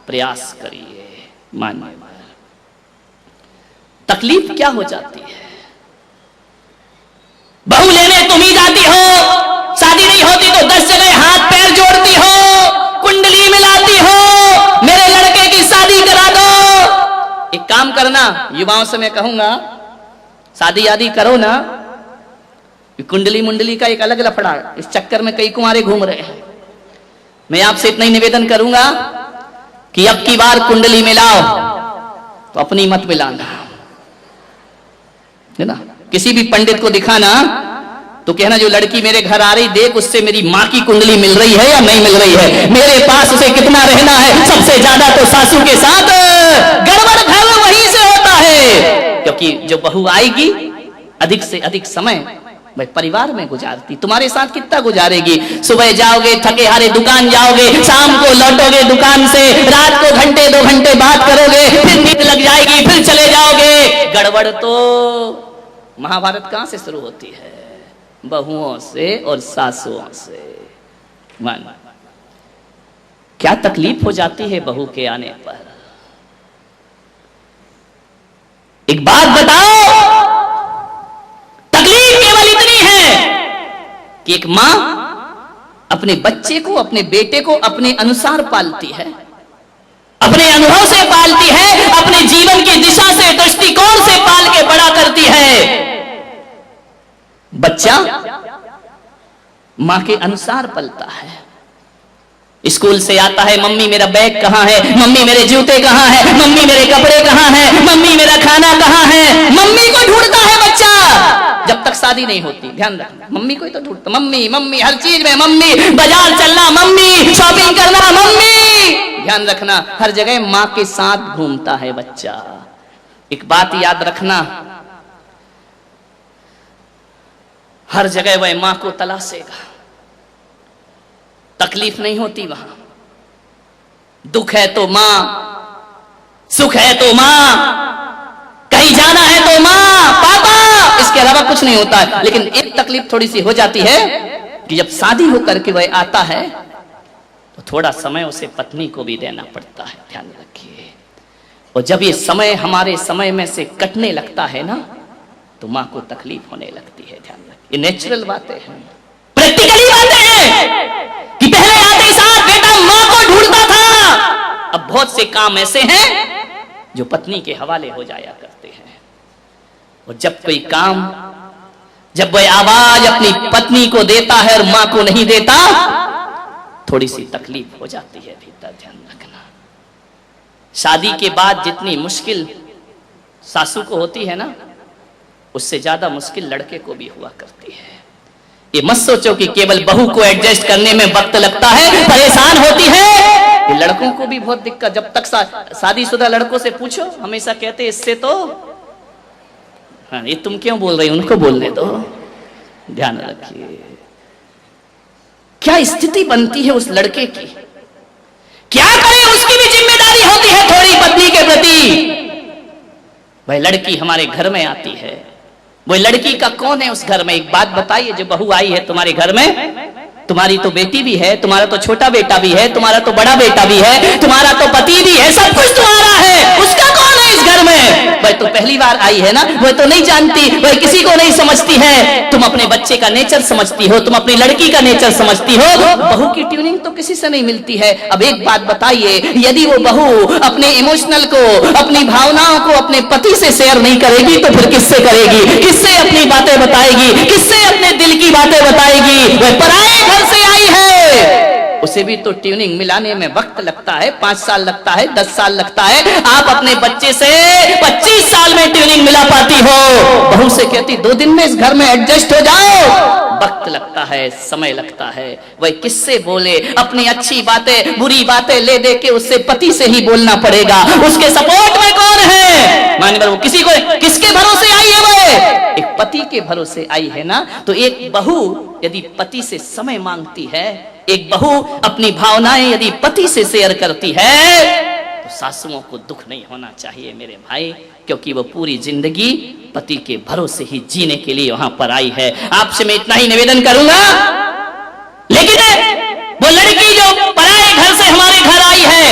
Speaker 1: प्रयास करिए। मानिए, तकलीफ क्या हो जाती है? बहू लेने तुम ही जाती हो, शादी नहीं होती तो 10 जगह हाथ पैर जोड़ती हो, कुंडली मिलाती हो, मेरे लड़के की शादी करा दो। एक काम करना, युवाओं से मैं कहूंगा, शादी आदि करो ना, कुंडली मुंडली का एक अलग लफड़ा, इस चक्कर में कई कुंवारे घूम रहे हैं। मैं आपसे इतना ही निवेदन करूंगा कि अब की बार कुंडली मिलाओ तो अपनी मत मिलाना, है ना। किसी भी पंडित को दिखाना तो कहना जो लड़की मेरे घर आ रही, देख उससे मेरी माँ की कुंडली मिल रही है या नहीं मिल रही है, मेरे पास उसे कितना रहना है, सबसे ज्यादा तो सासू के साथ गड़बड़ घर वहीं से होता है। क्योंकि जो बहू आएगी अधिक से अधिक समय भाई परिवार में गुजारती, तुम्हारे साथ कितना गुजारेगी? सुबह जाओगे थके हारे दुकान जाओगे, शाम को लौटोगे दुकान से, रात को घंटे 2 घंटे बात करोगे, फिर नींद लग जाएगी, फिर चले जाओगे। गड़बड़ तो महाभारत कहां से शुरू होती है? बहुओं से और सासुओं से। मान क्या तकलीफ हो जाती है बहू के आने पर? एक बात बताओ, तकलीफ केवल इतनी है कि एक मां अपने बच्चे को, अपने बेटे को अपने अनुसार पालती है, अपने अनुभव से पालती है, अपने जीवन की दिशा से, दृष्टिकोण से पाल के बड़ा करती है। बच्चा मां के अनुसार पलता है। स्कूल से आता है, मम्मी मेरा बैग कहां है, मम्मी मेरे जूते कहां है, मम्मी मेरे कपड़े कहां है, मम्मी मेरा खाना कहां है, मम्मी को ढूंढता है बच्चा। जब तक शादी नहीं होती, ध्यान रखना, मम्मी को ही तो ढूंढता, मम्मी मम्मी हर चीज में मम्मी, बाजार चलना मम्मी, शॉपिंग करना मम्मी। ध्यान रखना, हर जगह मां के साथ घूमता है बच्चा। एक बात याद रखना, हर जगह वह मां को तलाशेगा, तकलीफ नहीं होती वहां। दुख है तो मां, सुख है तो मां, कहीं जाना है तो मां पापा, इसके अलावा कुछ नहीं होता है। लेकिन एक तकलीफ थोड़ी सी हो जाती है कि जब शादी होकर के वह आता है तो थोड़ा समय उसे पत्नी को भी देना पड़ता है। ध्यान रखिए, और जब ये समय हमारे समय में से कटने लगता है ना, तो मां को तकलीफ होने लगती है। ध्यान रखिए, ये नेचुरल बातें हैं, प्रैक्टिकली बातें हैं कि पहले आते साथ बेटा मां को ढूंढता था, अब बहुत से काम ऐसे हैं जो पत्नी के हवाले हो जाया करते हैं। और जब कोई काम, जब वह आवाज अपनी पत्नी को देता है और मां को नहीं देता, थोड़ी सी तकलीफ हो जाती है भीतर। ध्यान रखना, शादी के बाद जितनी मुश्किल सासू को होती है ना, उससे ज्यादा मुश्किल लड़के को भी हुआ करती है। ये मत सोचो कि केवल बहू को एडजस्ट करने में वक्त लगता है, परेशान होती है। ये लड़कों को भी बहुत दिक्कत, जब तक शादीशुदा लड़कों से पूछो, हमेशा कहते इससे तो, हाँ ये तुम क्यों बोल रही, उनको बोलने दो। ध्यान रखिए, क्या स्थिति बनती है उस लड़के की, क्या करे, उसकी भी जिम्मेदारी होती है थोड़ी पत्नी के प्रति। वह लड़की हमारे घर में आती है, वो लड़की का कौन है उस घर में? एक बात बताइए, जो बहू आई है तुम्हारे घर में, तुम्हारी तो बेटी भी है, तुम्हारा तो छोटा बेटा भी है, तुम्हारा तो बड़ा बेटा भी है, तुम्हारा तो पति भी है, सब कुछ तुम्हारा है, उसका कौन है इस घर घर में, वह तो पहली बार आई है ना, वह तो नहीं जानती, वह किसी को नहीं समझती है। तुम अपने बच्चे का नेचर समझती हो, तुम अपनी लड़की का नेचर समझती हो, बहू की ट्यूनिंग तो किसी से नहीं मिलती है। अब एक बात बताइए, यदि वो बहू अपने इमोशनल को, अपनी भावनाओं को अपने पति से शेयर नहीं करेगी तो फिर किससे करेगी? किससे अपनी बातें बताएगी? किससे अपने दिल की बातें बताएगी? वह पराए घर से आई है, उसे भी तो ट्यूनिंग मिलाने में वक्त लगता है, 5 साल लगता है, 10 साल लगता है। आप अपने बच्चे से 25 साल में ट्यूनिंग मिला पाती हो, बहू से कहती 2 दिन में इस घर में एडजस्ट हो जाओ। वक्त लगता है, समय लगता है। वह किससे बोले? अपनी अच्छी बातें, बुरी बातें ले दे के उससे पति से ही बोलना पड़ेगा। उसके सपोर्ट में कौन है? माने वो किसी को, किसके भरोसे आई है? वह एक पति के भरोसे आई है ना। तो एक बहू यदि पति से समय मांगती है, एक बहू अपनी भावनाएं यदि पति से शेयर करती है, तो सासुओं को दुख नहीं होना चाहिए मेरे भाई, क्योंकि वो पूरी जिंदगी पति के भरोसे ही जीने के लिए वहां पर आई है। आपसे मैं इतना ही निवेदन करूंगा। लेकिन वो लड़की जो पराए घर से हमारे घर आई है,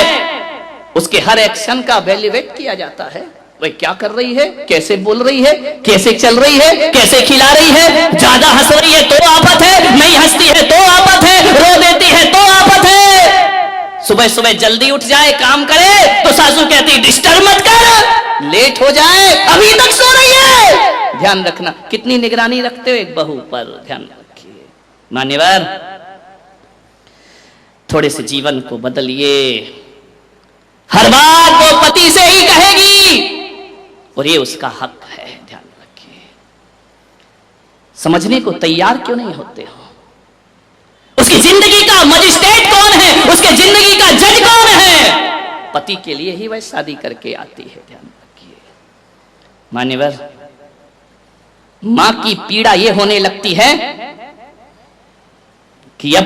Speaker 1: उसके हर एक्शन का वैल्यूएट किया जाता है। वह क्या कर रही है, कैसे बोल रही है, कैसे चल रही है, कैसे खिला रही है। ज्यादा हंस रही है तो आफत है, नहीं हंसती है तो आफत है, रो देती है तो आफत है। सुबह सुबह जल्दी उठ जाए, काम करे तो सासू कहती डिस्टर्ब मत कर, लेट हो जाए, अभी तक सो रही है। ध्यान रखना, कितनी निगरानी रखते हो एक बहू पर, ध्यान रखिए। मान्यवर, थोड़े से जीवन को बदलिए। हर बात वो पति से ही कहेगी और ये उसका हक है, ध्यान रखिए। समझने को तैयार क्यों नहीं होते हो? उसकी जिंदगी का मजिस्ट्रेट कौन है? उसके जिंदगी का जज कौन है? पति के लिए ही वह शादी करके आती है, ध्यान रखिए। मान्यवर, मां की पीड़ा यह होने लगती है कि अब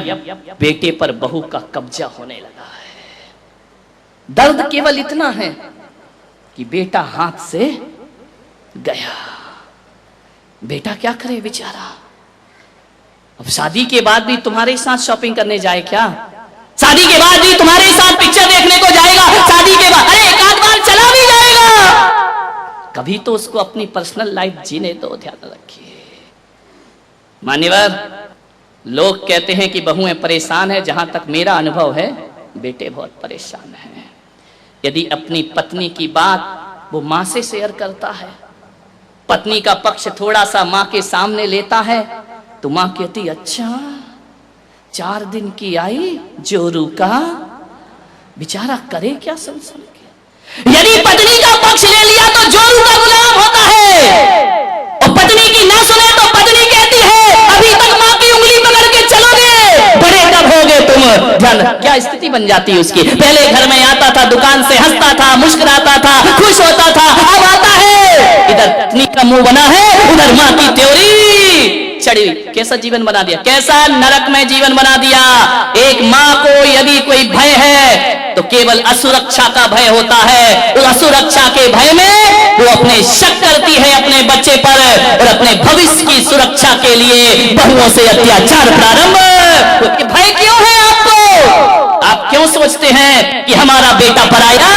Speaker 1: बेटे पर बहू का कब्जा होने लगा है। दर्द केवल इतना है कि बेटा हाथ से गया, बेटा क्या करे बेचारा। अब शादी के बाद भी तुम्हारे साथ शॉपिंग करने जाए क्या? शादी के बाद भी तुम्हारे साथ पिक्चर देखने को जाएगा? शादी के बाद अरे एक आध बार चला भी जाएगा। कभी तो उसको अपनी पर्सनल लाइफ जीने दो, ध्यान रखिए। मान्यवर, लोग कहते हैं कि बहुएं परेशान है, जहां तक मेरा अनुभव है बेटे बहुत परेशान है। यदि अपनी पत्नी की बात वो मां से शेयर करता है, पत्नी का पक्ष थोड़ा सा मां के सामने लेता है, तो मां कहती अच्छा 4 दिन की आई जोरू का, बेचारा करे क्या सुन सुन के। यदि पत्नी का पक्ष ले लिया तो जोरू का गुलाम होता है, और पत्नी की ना सुने तो पत्नी कहती है अभी तक मां की उंगली पकड़ के चलोगे, बड़े कब होगे तुम। ध्यान, क्या स्थिति बन जाती है उसकी। पहले घर में आता था, दुकान से हंसता था, मुस्कुराता था, खुश होता था, अब आता है इधर पत्नी का मुंह बना है, उधर मां की त्योरी चढ़ी। कैसा जीवन बना दिया, कैसा नरक में जीवन बना दिया। एक मां को यदि कोई भय है तो केवल असुरक्षा का भय होता है। उस असुरक्षा के भय में वो अपने शक करती है अपने बच्चे पर, और अपने भविष्य की सुरक्षा के लिए बहुओं से अत्याचार प्रारंभ। भय क्यों है आपको? आप क्यों सोचते हैं कि हमारा बेटा पराया?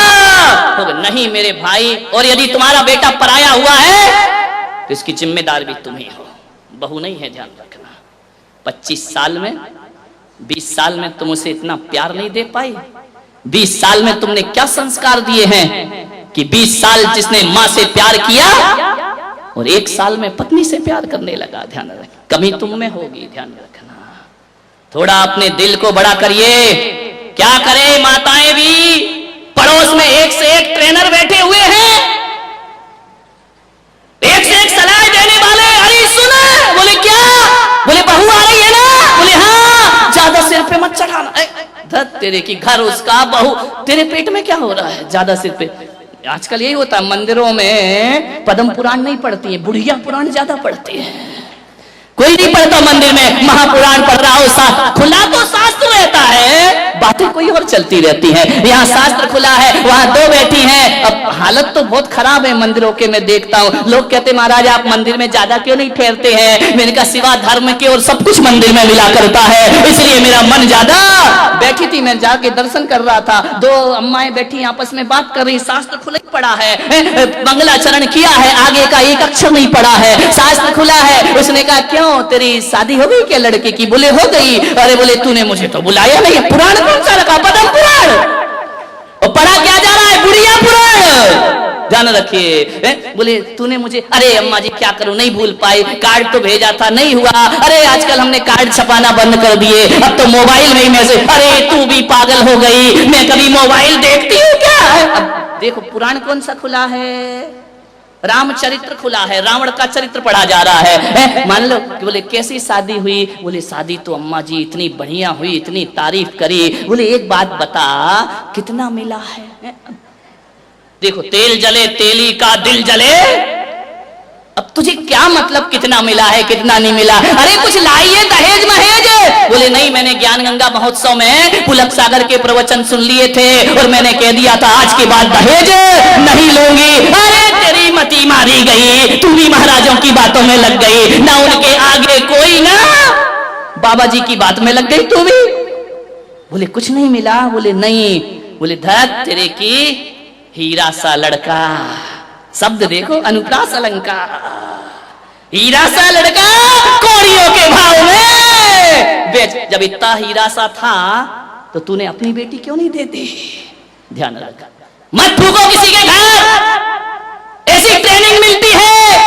Speaker 1: नहीं मेरे भाई, और यदि तुम्हारा बेटा पराया हुआ है तो इसकी जिम्मेदार भी तुम ही हो, बहू नहीं है, ध्यान रखना। 25 साल में, 20 साल में तुम उसे इतना प्यार नहीं दे पाई। 20 साल में तुमने क्या संस्कार दिए हैं कि 20 साल जिसने मां से प्यार किया और 1 साल में पत्नी से प्यार करने लगा। ध्यान रखना, कमी तुम में होगी, ध्यान रखना। थोड़ा अपने दिल को बड़ा करिए। क्या करे माताएं भी, पड़ोस में एक से एक ट्रेनर बैठे हुए हैं, एक से एक सलाह देने वाले। अरे सुना, बोले क्या? बोले बहू आ रही है ना? बोले हाँ, ज्यादा सिर पे मत चढ़ाना। धत तेरे की घर उसका, बहू तेरे पेट में क्या हो रहा है ज्यादा सिर पे। आजकल यही होता है, मंदिरों में पद्म पुराण नहीं पढ़ती है, बुढ़िया पुराण ज्यादा पढ़ती है। कोई नहीं पढ़ता मंदिर में, महापुराण पढ़ रहा हो, खुला तो शास्त्र रहता है, बातें कोई और चलती रहती हैं। यहाँ शास्त्र खुला है, वहां दो बैठी हैं। अब हालत तो बहुत खराब है मंदिरों के, मैं देखता हूँ। लोग कहते महाराज आप मंदिर में ज्यादा क्यों नहीं ठहरते हैं? मैंने कहा सिवा धर्म के और सब कुछ मंदिर में मिला करता है, इसलिए मेरा मन ज्यादा। बैठी थी, मैं जाके दर्शन कर रहा था, दो अम्माएं बैठी आपस में बात कर रही, शास्त्र खुला ही पड़ा है, मंगलाचरण किया है, आगे का एक अक्षर नहीं पड़ा है, शास्त्र खुला है। उसने कहा क्यों तेरी शादी हो गई क्या लड़के की? बोले हो गई। अरे बोले तूने मुझे तो बुलाया नहीं। पुराण कौन सा रखा? पद्म पुराण। और पढ़ा क्या जा रहा है? बुढ़िया पुराण। ध्यान रखिए। बोले तूने मुझे, अरे अम्मा जी क्या करूं, नहीं भूल पाई, कार्ड तो भेजा था नहीं हुआ। अरे आजकल हमने कार्ड छपाना बंद कर दिए, अब तो मोबाइल में ही मैसेज। अरे तू भी पागल हो गई, मैं कभी मोबाइल देखती हूँ क्या? अब देखो पुराण कौन सा खुला है? रामचरित्र खुला है, रावण का चरित्र पढ़ा जा रहा है। मान लो कि बोले कैसी शादी हुई? बोले शादी तो अम्मा जी इतनी बढ़िया हुई, इतनी तारीफ करी। बोले एक बात बता कितना मिला है? देखो तेल जले तेली का दिल जले। अब तुझे क्या मतलब कितना मिला है कितना नहीं मिला? अरे कुछ लाइए दहेज महेज। बोले नहीं, मैंने ज्ञान गंगा महोत्सव में पुलक सागर के प्रवचन सुन लिए थे और मैंने कह दिया था आज के बाद दहेज नहीं लूंगी। अरे तेरी मती मारी गई, तू भी महाराजों की बातों में लग गई, ना उनके आगे कोई ना बाबा जी की बात में लग गई तू भी। बोले कुछ नहीं मिला? बोले नहीं। बोले धत तेरे की हीरा सा लड़का, शब्द देखो अनुप्रास अलंकार, हीरा सा लड़का कौड़ियों के भाव में बेच। जब इतना हीरा सा था तो तूने अपनी बेटी क्यों नहीं देती? ध्यान रखा, मत फूको किसी के घर, ऐसी ट्रेनिंग मिलती है,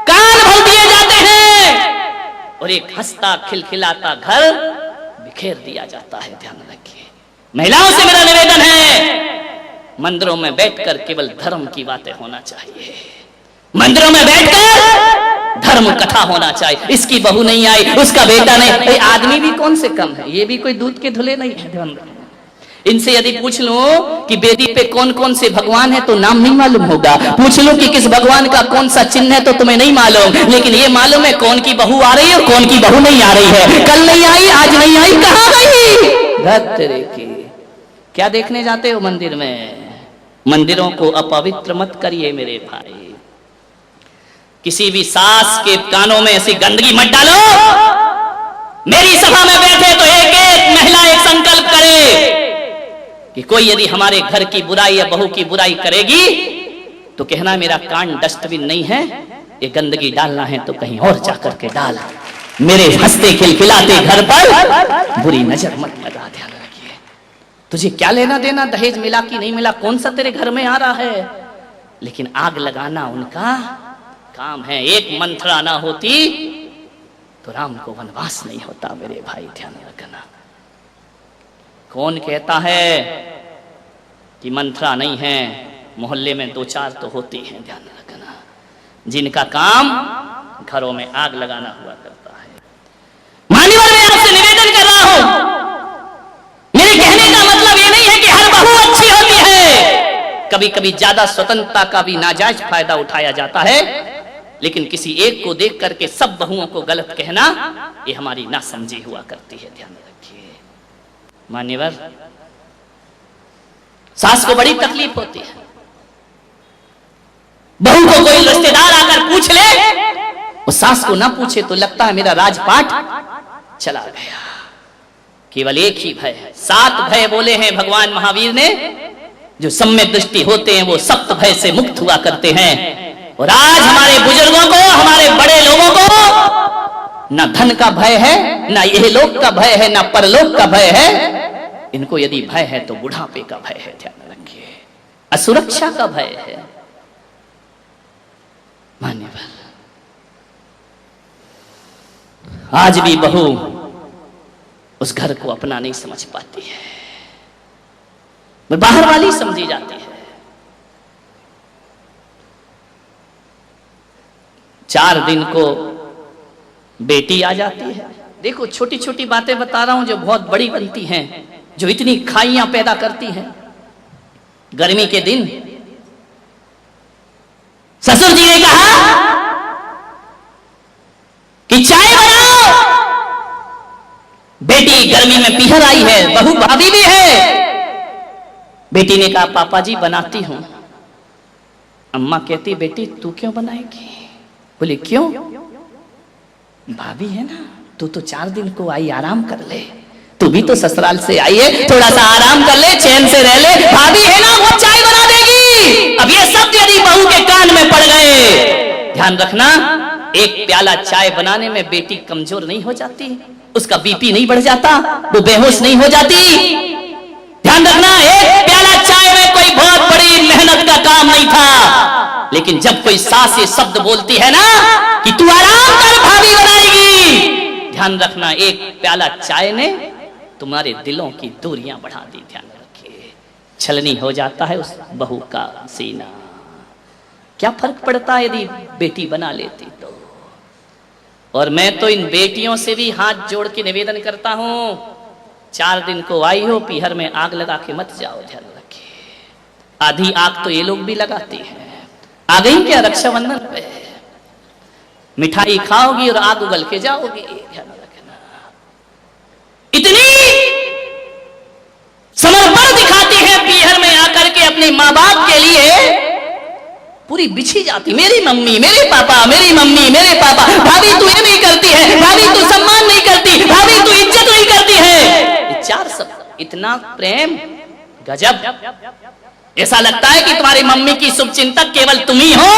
Speaker 1: कान भर दिए जाते हैं और एक हंसता खिलखिलाता घर बिखेर दिया जाता है। ध्यान रखिए। महिलाओं से मेरा निवेदन है, मंदिरों में बैठकर केवल धर्म की बातें होना चाहिए, मंदिरों में बैठकर धर्म कथा होना चाहिए। इसकी बहू नहीं आई, उसका बेटा नहीं, आदमी भी कौन से कम है, ये भी कोई दूध के धुले नहीं है। इनसे यदि पूछ लो कि वेदी पे कौन कौन से भगवान है तो नाम नहीं मालूम होगा। पूछ लो कि किस भगवान का कौन सा चिन्ह है तो तुम्हें नहीं मालूम, लेकिन ये मालूम है कौन की बहू आ रही है और कौन की बहू नहीं आ रही है। कल नहीं आई, आज नहीं आई, कहां गई? क्या देखने जाते हो मंदिर में? मंदिरों को अपवित्र मत करिए मेरे भाई। किसी भी सास के कानों में ऐसी गंदगी मत डालो। मेरी सभा में बैठे तो एक एक महिला एक संकल्प करे कि कोई यदि हमारे घर की बुराई या बहू की बुराई करेगी तो कहना मेरा कान डस्टबिन नहीं है, ये गंदगी डालना है तो कहीं और जाकर के डाल, मेरे हंसते खिलखिलाते घर पर बुरी नजर मत लगा। ध्यान रखिए, तुझे क्या लेना देना दहेज मिला कि नहीं मिला, कौन सा तेरे घर में आ रहा है, लेकिन आग लगाना उनका काम है। एक मंथरा ना होती तो राम को वनवास नहीं होता मेरे भाई, ध्यान रखना। कौन कहता है कि मंथरा नहीं है? मोहल्ले में दो चार तो होती हैं, ध्यान रखना, जिनका काम घरों में आग लगाना हुआ करता है। मान्यवर, मैं आपसे निवेदन कर रहा हूं, मेरे कहने का मतलब ये नहीं है कि हर बहू अच्छी होती है। कभी कभी ज्यादा स्वतंत्रता का भी नाजायज फायदा उठाया जाता है, लेकिन किसी एक को देख करके सब बहुओं को गलत कहना ये हमारी नासमझी हुआ करती है। ध्यान रखिए मान्यवर, सास को बड़ी तकलीफ होती है, बहू को कोई रिश्तेदार आकर पूछ ले, वो सास को ना पूछे तो लगता है मेरा राजपाट चला गया। केवल एक ही भय है, 7 भय बोले हैं भगवान महावीर ने, जो सम्यक दृष्टि होते हैं वो सप्त भय से मुक्त हुआ करते हैं। और आज हमारे बुजुर्गों को, हमारे बड़े लोगों को ना धन का भय है, ना यह लोक का भय है, ना परलोक का भय है। इनको यदि भय है तो बुढ़ापे का भय है। ध्यान रखिए, असुरक्षा का भय है। मान्यवर, आज भी बहू उस घर को अपना नहीं समझ पाती है, वो बाहर वाली समझी जाती है। 4 दिन को बेटी आ जाती है। देखो छोटी छोटी बातें बता रहा हूं जो बहुत बड़ी बनती हैं, जो इतनी खाइयां पैदा करती हैं। गर्मी के दिन ससुर जी ने कहा कि चाय बेटी गर्मी में पीहर आई है, बहू भाभी भी है। बेटी ने कहा पापा जी बनाती हूं। अम्मा कहती बेटी तू क्यों बनाएगी? बोले क्यों? भाभी है ना, तू तो 4 दिन को आई, आराम कर ले। तू भी तो ससुराल से आई है, थोड़ा सा आराम कर ले, चैन से रह ले। भाभी है ना, वो चाय बना देगी। अब ये शब्द यदि बहू के कान में पड़ गए, ध्यान रखना, एक प्याला चाय बनाने में बेटी कमजोर नहीं हो जाती, उसका बीपी नहीं बढ़ जाता, वो बेहोश नहीं हो जाती। ध्यान रखना, एक प्याला चाय में कोई बहुत बड़ी मेहनत का काम नहीं था। लेकिन जब कोई सास ये शब्द बोलती है ना कि तू आराम कर, भाभी बनाएगी, ध्यान रखना, एक प्याला चाय ने तुम्हारे दिलों की दूरियां बढ़ा दी। ध्यान रखिए, छलनी हो जाता है उस बहू का सीना। क्या फर्क पड़ता है यदि बेटी बना लेती तो। और मैं तो इन बेटियों से भी हाथ जोड़ के निवेदन करता हूं, 4 दिन को आई हो, पीहर में आग लगा के मत जाओ। ध्यान रखिए, आधी आग तो ये लोग भी लगाती हैं। आ गई क्या रक्षाबंधन पे, मिठाई खाओगी और आग उगल के जाओगी। ध्यान रखना, इतनी समर्पण दिखाती है पीहर में आकर के अपने माँ बाप के लिए, पूरी बिछी जाती, मेरी मम्मी मेरे पापा, मेरी मम्मी मेरे पापा। भाभी तू ये नहीं करती है, भाभी तू सम्मान नहीं करती, भाभी तू इज्जत नहीं करती है। ये 4 शब्द, इतना प्रेम, गजब। ऐसा लगता है कि तुम्हारी मम्मी की शुभचिंतक केवल तुम ही हो।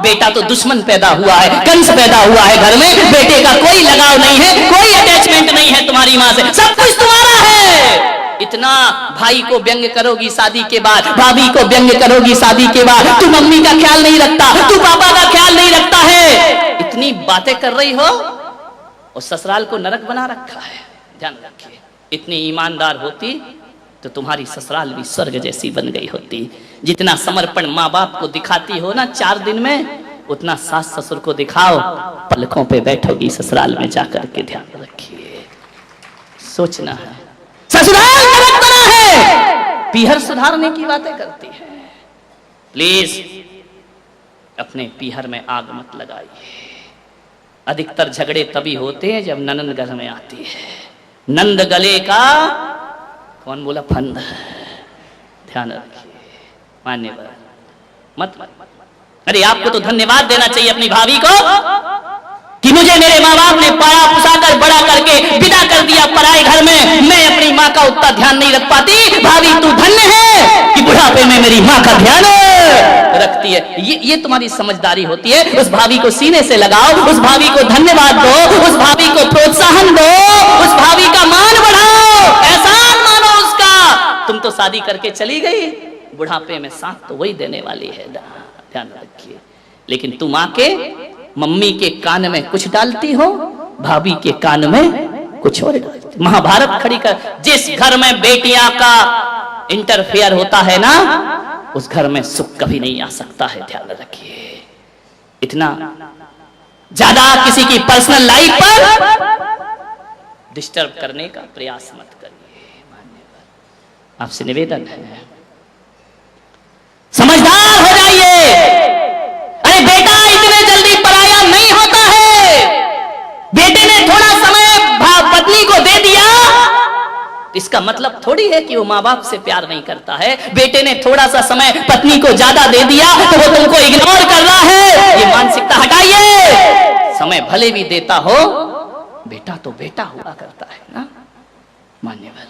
Speaker 1: बेटा तो दुश्मन पैदा हुआ है, कंस पैदा हुआ है घर में। बेटे का कोई लगाव नहीं है, कोई अटैचमेंट नहीं है तुम्हारी माँ से, सब कुछ तुम्हारा है। इतना भाई को व्यंग करोगी शादी के बाद, भाभी को व्यंग करोगी शादी के बाद, तू मम्मी का ख्याल नहीं रखता, तू पापा का ख्याल नहीं रखता है, इतनी बातें कर रही हो और ससुराल को नरक बना रखा है। ध्यान रखिए, इतनी ईमानदार होती तो तुम्हारी ससुराल भी स्वर्ग जैसी बन गई होती। जितना समर्पण माँ बाप को दिखाती हो ना 4 दिन में, उतना सास ससुर को दिखाओ, पलकों पे बैठोगी ससुराल में जाकर के। ध्यान रखिए, सोचना है, ससुराल नरक बना है, पीहर सुधारने की बातें करती है। प्लीज अपने पीहर में आग मत लगाइए। अधिकतर झगड़े तभी होते हैं जब ननंद घर में आती है। नंद गले का कौन बोला फंद। ध्यान रखिए, मान्यवर मत। अरे आपको तो धन्यवाद देना चाहिए अपनी भाभी को कि मुझे मेरे माँ बाप ने पाला पुसा कर बड़ा करके विदा कर दिया पराए घर में। मैं अपनी माँ का उतना ध्यान नहीं रख पाती। भाभी तू धन्य है कि बुढ़ापे में मेरी माँ का ध्यान रखती है। ये तुम्हारी समझदारी होती है। उस भाभी को सीने से लगाओ, उस भाभी को धन्यवाद दो, उस भाभी को प्रोत्साहन दो, उस भाभी का मान बढ़ाओ, एहसान मानो उसका। तुम तो शादी करके चली गई, बुढ़ापे में साथ तो वही देने वाली है। ध्यान रखिए। लेकिन तुम आके मम्मी के कान में कुछ डालती हो, भाभी के कान में कुछ और डालती। महाभारत खड़ी कर, जिस घर में बेटियां का इंटरफेयर होता है ना, उस घर में सुख कभी नहीं आ सकता है। ध्यान रखिए, इतना ज्यादा किसी की पर्सनल लाइफ पर डिस्टर्ब करने का प्रयास मत करिए। आपसे निवेदन है, समझदार हो जाइए। अरे बेटा इतने जल्दी पराया नहीं होता है। बेटे ने थोड़ा समय पत्नी को दे दिया, इसका मतलब थोड़ी है कि वो माँ बाप से प्यार नहीं करता है। बेटे ने थोड़ा सा समय पत्नी को ज्यादा दे दिया तो वो तुमको इग्नोर कर रहा है। ये मानसिकता हटाइए। समय भले भी देता हो, बेटा तो बेटा हुआ करता है ना। मान्यवर,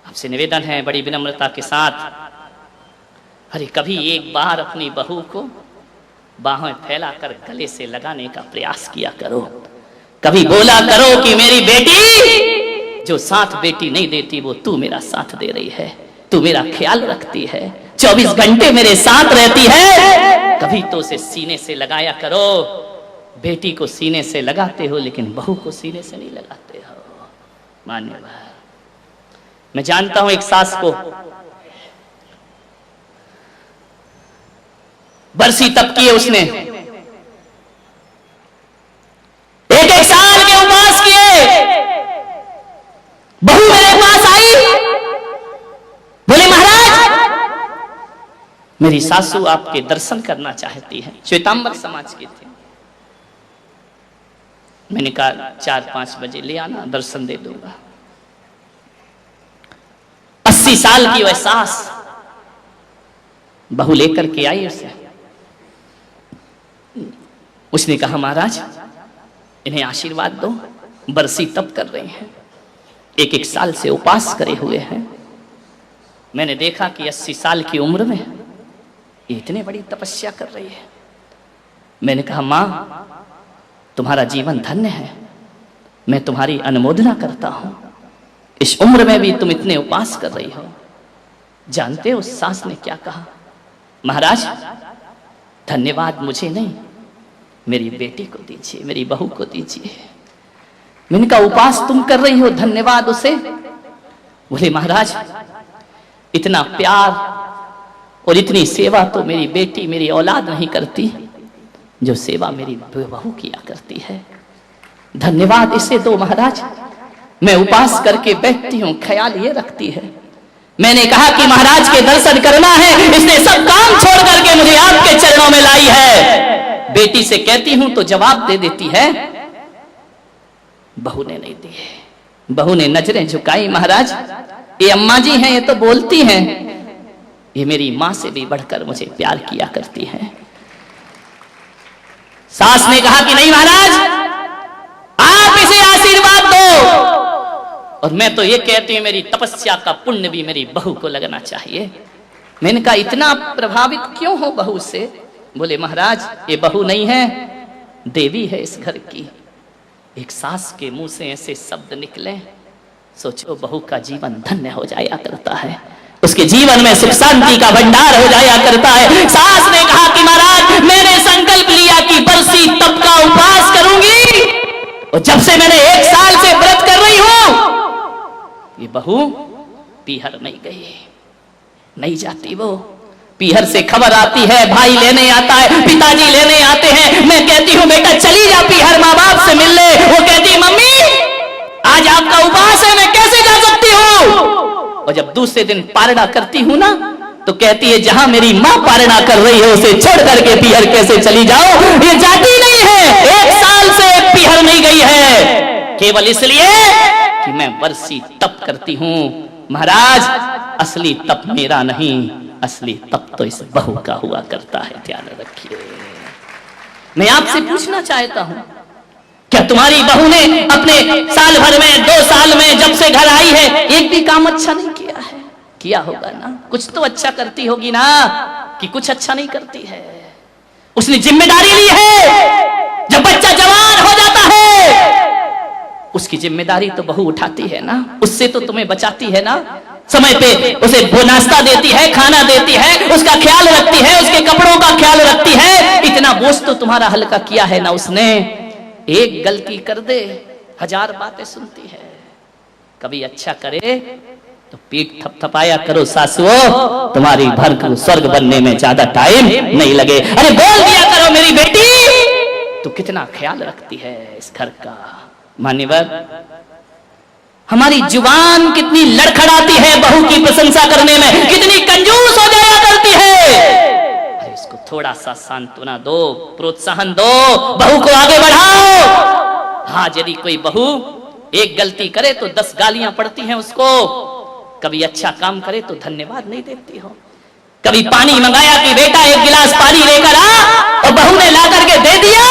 Speaker 1: आपसे निवेदन है बड़ी विनम्रता के साथ, अरे कभी एक बार अपनी बहू को बाहें फैलाकर गले से लगाने का प्रयास किया करो। कभी बोला करो कि मेरी बेटी, जो साथ बेटी नहीं देती वो तू मेरा साथ दे रही है, तू मेरा ख्याल रखती है, 24 घंटे मेरे साथ रहती है। कभी तो उसे सीने से लगाया करो। बेटी को सीने से लगाते हो लेकिन बहू को सीने से नहीं लगाते हो। मान्यवर, मैं जानता हूं एक सास को बरसी तप की है उसने, एक साल के उपवास किए। बहू मेरे पास आई, बोले महाराज मेरी सासू आपके दर्शन करना चाहती है। श्वेतांबर समाज की थी। मैंने कहा 4-5 बजे ले आना, दर्शन दे दूंगा। 80 साल की वह सास बहू लेकर के आई उसे। उसने कहा महाराज इन्हें आशीर्वाद दो, बरसी तप कर रहे हैं, 1-1 साल से उपास करे हुए हैं। मैंने देखा कि 80 साल की उम्र में इतनी बड़ी तपस्या कर रही है। मैंने कहा मां तुम्हारा जीवन धन्य है, मैं तुम्हारी अनुमोदना करता हूं, इस उम्र में भी तुम इतने उपास कर रही हो। जानते हो उस सास ने क्या कहा? महाराज धन्यवाद मुझे नहीं, मेरी बेटी को दीजिए, मेरी बहू को दीजिए। मैंने कहा उपास तुम कर रही हो, धन्यवाद उसे? बोले महाराज इतना प्यार और इतनी सेवा तो मेरी बेटी, मेरी औलाद नहीं करती जो सेवा मेरी बहू किया करती है। धन्यवाद इसे दो महाराज, मैं उपास करके बैठती हूं, ख्याल ये रखती है। मैंने कहा कि महाराज के दर्शन करना है, इसने सब काम छोड़ करके मुझे आपके चरणों में लाई है। बेटी से कहती हूं तो जवाब दे देती है, बहू ने नहीं दी। बहू ने नजरें झुकाई। महाराज ये अम्मा जी हैं, ये तो बोलती हैं, ये मेरी मां से भी बढ़कर मुझे प्यार किया करती हैं। सास ने कहा कि नहीं महाराज आप इसे आशीर्वाद दो, और मैं तो ये कहती हूं मेरी तपस्या का पुण्य भी मेरी बहू को लगना चाहिए। मैंने कहा इतना प्रभावित क्यों हो बहू से? बोले महाराज ये बहू नहीं है, देवी है इस घर की। एक सास के मुंह से ऐसे शब्द निकले, सोचो बहू का जीवन धन्य हो जाया करता है, उसके जीवन में सुख शांति का भंडार हो जाया करता है। सास ने कहा कि महाराज मैंने संकल्प लिया कि बरसी तप का उपवास करूंगी, और जब से मैंने 1 साल से व्रत कर रही हूं, ये बहू पीहर नहीं गई, नहीं जाती। वो पीहर से खबर आती है, भाई लेने आता है, पिताजी लेने आते हैं। मैं कहती हूं बेटा चली जा पीहर, माँ बाप से मिल ले। वो कहती मम्मी आज आपका उपवास है, मैं कैसे जा सकती हूँ? और जब दूसरे दिन पारणा करती हूं ना, तो कहती है जहां मेरी मां पारणा कर रही है उसे छोड़ करके पीहर कैसे चली जाओ? ये जाती नहीं है, 1 साल से पीहर नहीं गई है, केवल इसलिए कि मैं बरसी तप करती हूं। महाराज असली तप मेरा नहीं, असली तप तो इस बहू का हुआ करता है, ध्यान रखिए। मैं आपसे पूछना चाहता हूं, क्या तुम्हारी बहू ने अपने साल भर में 2 साल में जब से घर आई है एक भी काम अच्छा नहीं किया है? किया होगा ना, कुछ तो अच्छा करती होगी ना, कि कुछ अच्छा नहीं करती है? उसने जिम्मेदारी ली है। जब बच्चा जवान हो जाता है उसकी जिम्मेदारी तो बहू उठाती है ना, उससे तो तुम्हें बचाती है ना, समय पे उसे नाश्ता देती है, खाना देती है, उसका ख्याल रखती है, उसके कपड़ों का ख्याल रखती है। इतना बोझ तो तुम्हारा हल्का किया है ना उसने। एक गलती कर दे 1000 बातें सुनती है। कभी अच्छा करे तो पीठ थपथपाया करो सासुओं, तुम्हारी भर को स्वर्ग बनने में ज्यादा टाइम नहीं लगे। अरे बोल दिया करो मेरी बेटी तू कितना ख्याल रखती है इस घर का। मान्यवर हमारी जुबान कितनी लड़खड़ाती है बहू की प्रशंसा करने में, कितनी कंजूस हो जाया करती है। अरे इसको थोड़ा सा सांत्वना दो, प्रोत्साहन दो, बहू को आगे बढ़ाओ। हाँ यदि कोई बहू एक गलती करे तो 10 गालियां पड़ती हैं उसको, कभी अच्छा काम करे तो धन्यवाद नहीं देती हो। कभी पानी मंगाया कि बेटा 1 गिलास पानी लेकर आ, और बहू ने ला करके दे दिया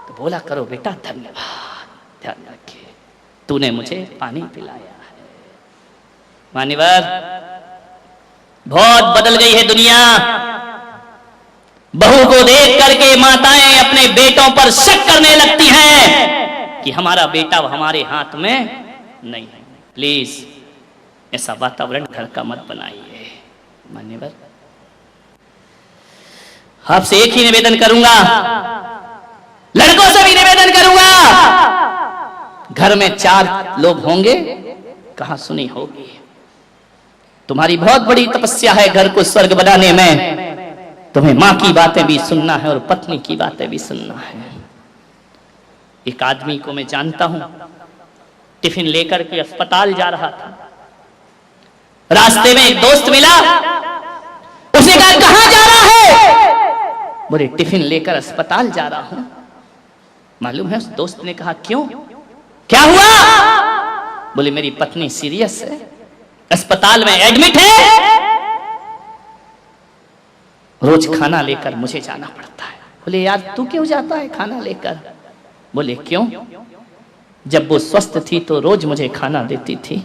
Speaker 1: तो बोला करो बेटा धन्यवाद, ध्यान रखिए तूने मुझे पानी पिलाया है। मान्यवर बहुत बदल गई है दुनिया। बहू को देख करके माताएं अपने बेटों पर शक करने लगती हैं कि हमारा बेटा हमारे हाथ में नहीं है। प्लीज ऐसा वातावरण घर का मत बनाइए। मान्यवर आपसे एक ही निवेदन करूंगा, लड़कों से भी निवेदन करूंगा, घर में 4 लोग होंगे कहां सुनी होगी। तुम्हारी बहुत बड़ी तपस्या है घर को स्वर्ग बनाने में। तुम्हें मां की बातें भी सुनना है और पत्नी की बातें भी सुनना है। एक आदमी को मैं जानता हूं, टिफिन लेकर के अस्पताल जा रहा था। रास्ते में एक दोस्त मिला, उसने कहा कहां जा रहा है? बोले टिफिन लेकर अस्पताल जा रहा हूं। मालूम है उस दोस्त ने कहा क्यों, क्या हुआ? बोले मेरी पत्नी सीरियस है, अस्पताल में एडमिट है, रोज खाना लेकर मुझे जाना पड़ता है। बोले यार तू क्यों जाता है खाना लेकर? बोले क्यों, जब वो स्वस्थ थी तो रोज मुझे खाना देती थी,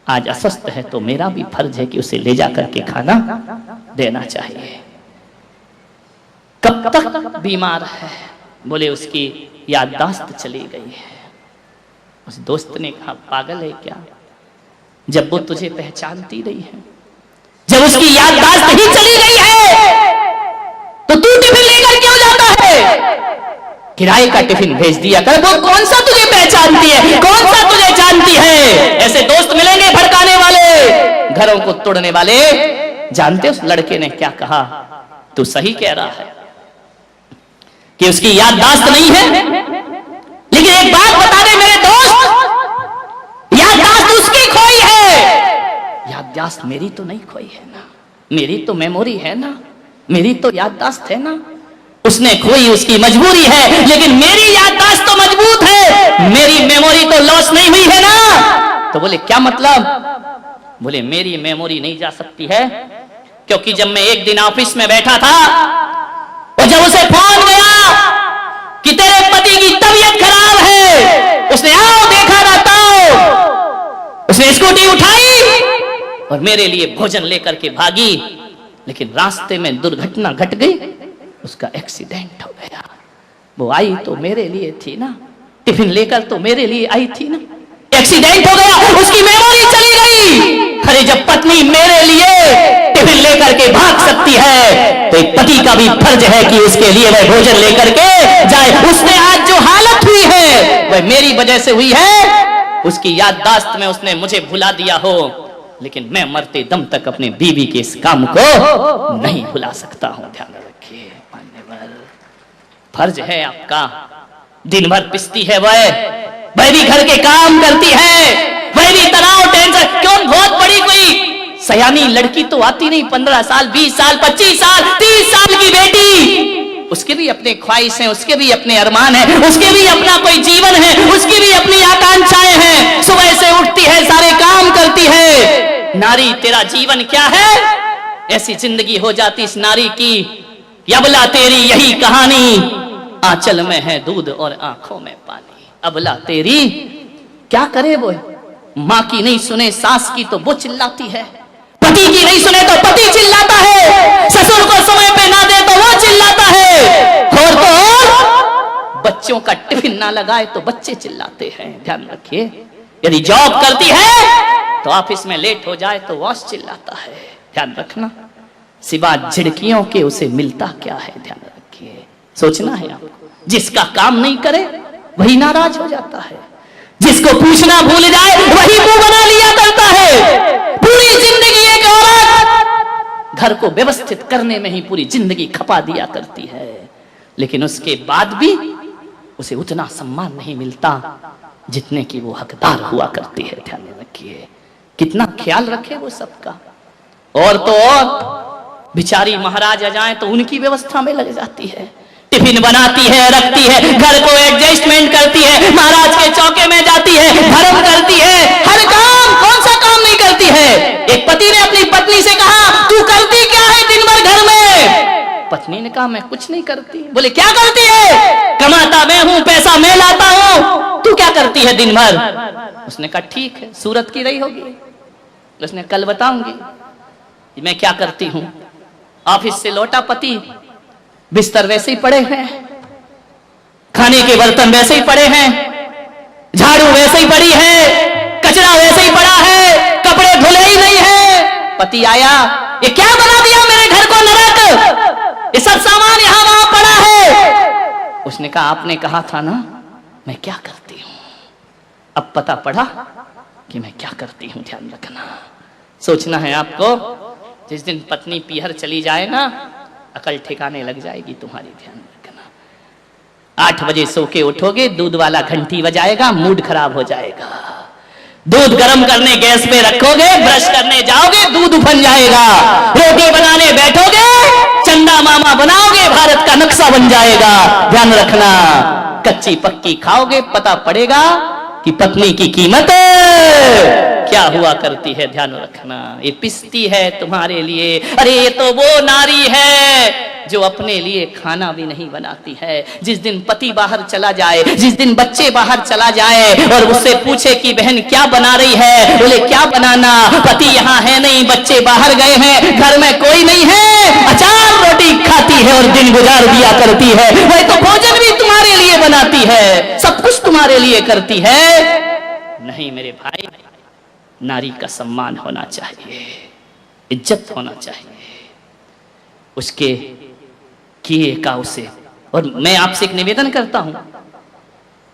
Speaker 1: आज अस्वस्थ है तो मेरा भी फर्ज है कि उसे ले जाकर के खाना देना चाहिए। कब तक बीमार है? बोले उसकी याददाश्त चली गई है। उस दोस्त ने कहा पागल है क्या, जब वो तुझे पहचानती रही है, जब उसकी याददाश्त ही चली गई है तो तू टिफिन लेकर क्यों जाता है? किराए का टिफिन भेज दिया कर, वो कौन सा तुझे पहचानती है, कौन सा तुझे जानती है? ऐसे दोस्त मिलेंगे भड़काने वाले, घरों को तोड़ने वाले। जानते उस लड़के ने क्या कहा? तू सही कह रहा है कि उसकी याददाश्त नहीं है, लेकिन एक बात बता दे मेरे दोस्त, याददाश्त उसकी खोई है, याददाश्त मेरी तो नहीं खोई है ना, मेरी तो मेमोरी है ना, मेरी तो याददाश्त है ना। उसने खोई उसकी मजबूरी है, लेकिन मेरी याददाश्त तो मजबूत है, मेरी मेमोरी तो लॉस नहीं हुई है ना। तो बोले क्या मतलब? बोले मेरी मेमोरी नहीं जा सकती है, क्योंकि जब मैं एक दिन ऑफिस में बैठा था और जब उसे फोन गया कि तेरे पति की तबीयत खराब है, उसने आओ देखा रहता हो, उसने स्कूटी उठाई और मेरे लिए भोजन लेकर के भागी, लेकिन रास्ते में दुर्घटना घट गई, उसका एक्सीडेंट हो गया। वो आई तो मेरे लिए थी ना, टिफिन लेकर तो मेरे लिए आई थी ना, एक्सीडेंट हो गया, उसकी मेमोरी चली गई। अरे जब पत्नी मेरे लिए टिफिन लेकर के भाग सकती है तो एक पति का भी फर्ज है कि उसके लिए वह भोजन लेकर के जाए। उसने आज जो हालत हुई है वह मेरी वजह से हुई है, उसकी याददाश्त में उसने मुझे भुला दिया हो, लेकिन मैं मरते दम तक अपने बीवी के इस काम को नहीं भुला सकता हूं। ध्यान रखिए, फर्ज है आपका। दिन भर पिसती है वह भी घर के काम करती है, वह भी तनाव टेंशन। क्यों बहुत बड़ी कोई सयानी लड़की तो आती नहीं, 15 साल 20 साल 25 साल 30 साल की बेटी, उसके भी अपने ख्वाहिश हैं, उसके भी अपने अरमान हैं, उसके भी अपना कोई जीवन है, उसकी भी अपनी आकांक्षाएं हैं। सुबह से उठती है, सारे काम करती है। नारी तेरा जीवन क्या है? ऐसी जिंदगी हो जाती इस नारी की, अबला तेरी यही कहानी, आंचल में है दूध और आंखों में पानी। अबला तेरी क्या करे वो, माँ की नहीं सुने सास की तो वो चिल्लाती है, पति की नहीं सुने तो पति चिल्लाता है, ससुर को समय पे ना दे तो वो चिल्लाता है, और तो और बच्चों का टिफिन ना लगाए तो बच्चे चिल्लाते हैं। ध्यान रखिए, यदि जॉब करती है तो ऑफिस में लेट हो जाए तो बॉस चिल्लाता है। ध्यान रखना, सिवा झिड़कियों के उसे मिलता क्या है? ध्यान रखिए, सोचना है आपको। जिसका काम नहीं करे वही नाराज हो जाता है, जिसको पूछना भूल जाए वही मुंह बना लिया करता है। पूरी जिंदगी एक औरत घर को व्यवस्थित करने में ही पूरी जिंदगी खपा दिया करती है, लेकिन उसके बाद भी उसे उतना सम्मान नहीं मिलता जितने की वो हकदार हुआ करती है। ध्यान रखिए, कितना ख्याल रखे वो सबका। और तो और बेचारी महाराज जाए तो उनकी व्यवस्था में लग जाती है, टिफिन बनाती है, रखती है, घर को एडजस्टमेंट करती है, महाराज के चौके में जाती है, धर्म करती है, हर काम। कौन सा काम नहीं करती है? एक पति ने अपनी पत्नी से कहा तू करती क्या है दिन भर घर में? पत्नी ने कहा मैं कुछ नहीं करती। बोले क्या करती है? कमाता मैं हूं, पैसा मैं लाता हूं, तू क्या करती है दिन भर? उसने कहा ठीक है, सूरत की रही होगी। उसने कल बताऊंगी मैं क्या करती हूं। ऑफिस से लौटा पति, बिस्तर वैसे ही पड़े हैं, खाने के बर्तन वैसे ही पड़े हैं, झाड़ू वैसे ही पड़ी है, कचरा वैसे ही पड़ा है, कपड़े धुले ही नहीं है। पति आया, ये क्या बना दिया मेरे घर को नरक, ये सब सामान यहां वहां पड़ा है। उसने कहा आपने कहा था ना मैं क्या करती हूं, अब पता पड़ा कि मैं क्या करती हूं। ध्यान रखना, सोचना है आपको। जिस दिन पत्नी पीहर चली जाए ना, अकल ठिकाने लग जाएगी तुम्हारी। ध्यान रखना, 8 बजे सो के उठोगे, दूध वाला घंटी बजाएगा, मूड खराब हो जाएगा। दूध गर्म करने गैस पे रखोगे, ब्रश करने जाओगे, दूध उफन जाएगा। रोटी बनाने बैठोगे, चंदा मामा बनाओगे, भारत का नक्शा बन जाएगा। ध्यान रखना, कच्ची पक्की खाओगे पता पड़ेगा कि पत्नी की कीमत क्या हुआ करती है। ध्यान रखना, ये पिसती है तुम्हारे लिए। अरे ये तो वो नारी है जो अपने लिए खाना भी नहीं बनाती है। जिस दिन पति बाहर चला जाए, जिस दिन बच्चे बाहर चला जाए और उससे पूछे कि बहन क्या बना रही है, बोले क्या बनाना, पति यहाँ है नहीं, बच्चे बाहर गए हैं, घर में कोई नहीं है, अचार रोटी खाती है और दिन गुजार दिया करती है। वही तो भोजन भी तुम्हारे लिए बनाती है, सब कुछ तुम्हारे लिए करती है। नहीं मेरे भाई, नारी का सम्मान होना चाहिए, इज्जत होना चाहिए उसके किए का उसे। और मैं आपसे एक निवेदन करता हूं,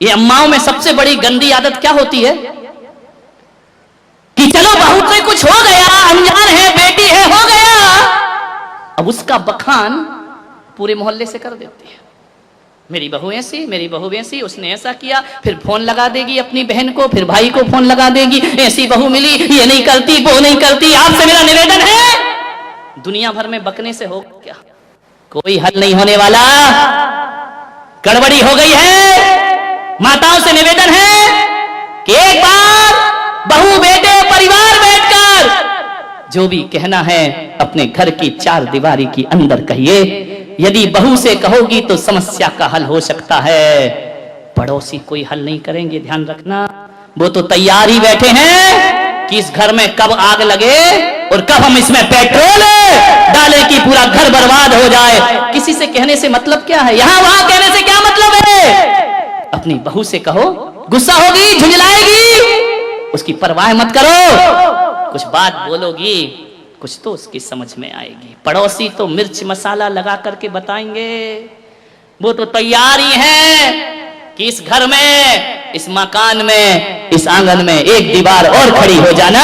Speaker 1: ये अम्माओं में सबसे बड़ी गंदी आदत क्या होती है कि चलो बहू से कुछ हो गया, अनजान है, बेटी है, हो गया, अब उसका बखान पूरे मोहल्ले से कर देती है। मेरी बहू ऐसी, मेरी बहू वैसी, उसने ऐसा किया, फिर फोन लगा देगी अपनी बहन को, फिर भाई को फोन लगा देगी, ऐसी बहू मिली, ये नहीं करती, वो नहीं करती। आपसे मेरा निवेदन है, दुनिया भर में बकने से हो क्या, कोई हल नहीं होने वाला। गड़बड़ी हो गई है। माताओं से निवेदन है कि एक बार बहू बेटे परिवार बैठकर जो भी कहना है अपने घर की चार दीवारी के अंदर कहिए। यदि बहू से कहोगी तो समस्या का हल हो सकता है, पड़ोसी कोई हल नहीं करेंगे। ध्यान रखना, वो तो तैयार ही बैठे हैं कि इस घर में कब आग लगे और कब हम इसमें पेट्रोल डालें कि पूरा घर बर्बाद हो जाए। किसी से कहने से मतलब क्या है, यहां वहां कहने से क्या मतलब है। अपनी बहू से कहो, गुस्सा होगी, झुंझलाएगी, उसकी परवाह मत करो, कुछ बात बोलोगी कुछ तो उसकी समझ में आएगी। पड़ोसी तो मिर्च मसाला लगा करके बताएंगे, वो तो तैयार ही है कि इस घर में, इस मकान में, इस आंगन में एक दीवार और खड़ी हो जाना।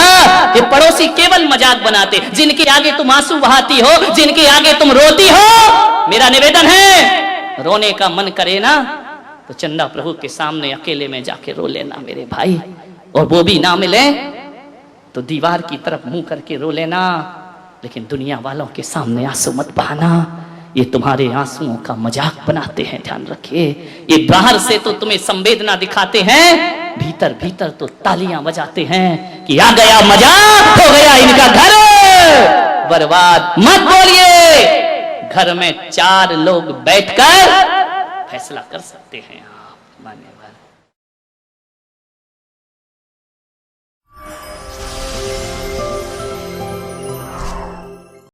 Speaker 1: ये पड़ोसी केवल मजाक बनाते, जिनके आगे तुम आंसू बहाती हो, जिनके आगे तुम रोती हो। मेरा निवेदन है, रोने का मन करे ना तो चंदा प्रभु के सामने अकेले में जाके रो लेना मेरे भाई, और वो भी ना मिले तो दीवार की तरफ मुंह करके रो लेना, लेकिन दुनिया वालों के सामने आंसू मत बहाना। ये तुम्हारे आंसुओं का मजाक बनाते हैं, ध्यान रखिए। ये बाहर से तो तुम्हें संवेदना दिखाते हैं, भीतर भीतर तो तालियां बजाते हैं कि आ गया मजा, हो गया इनका घर बर्बाद। मत बोलिए, घर में चार लोग बैठकर फैसला कर सकते हैं आप, मान्यवर।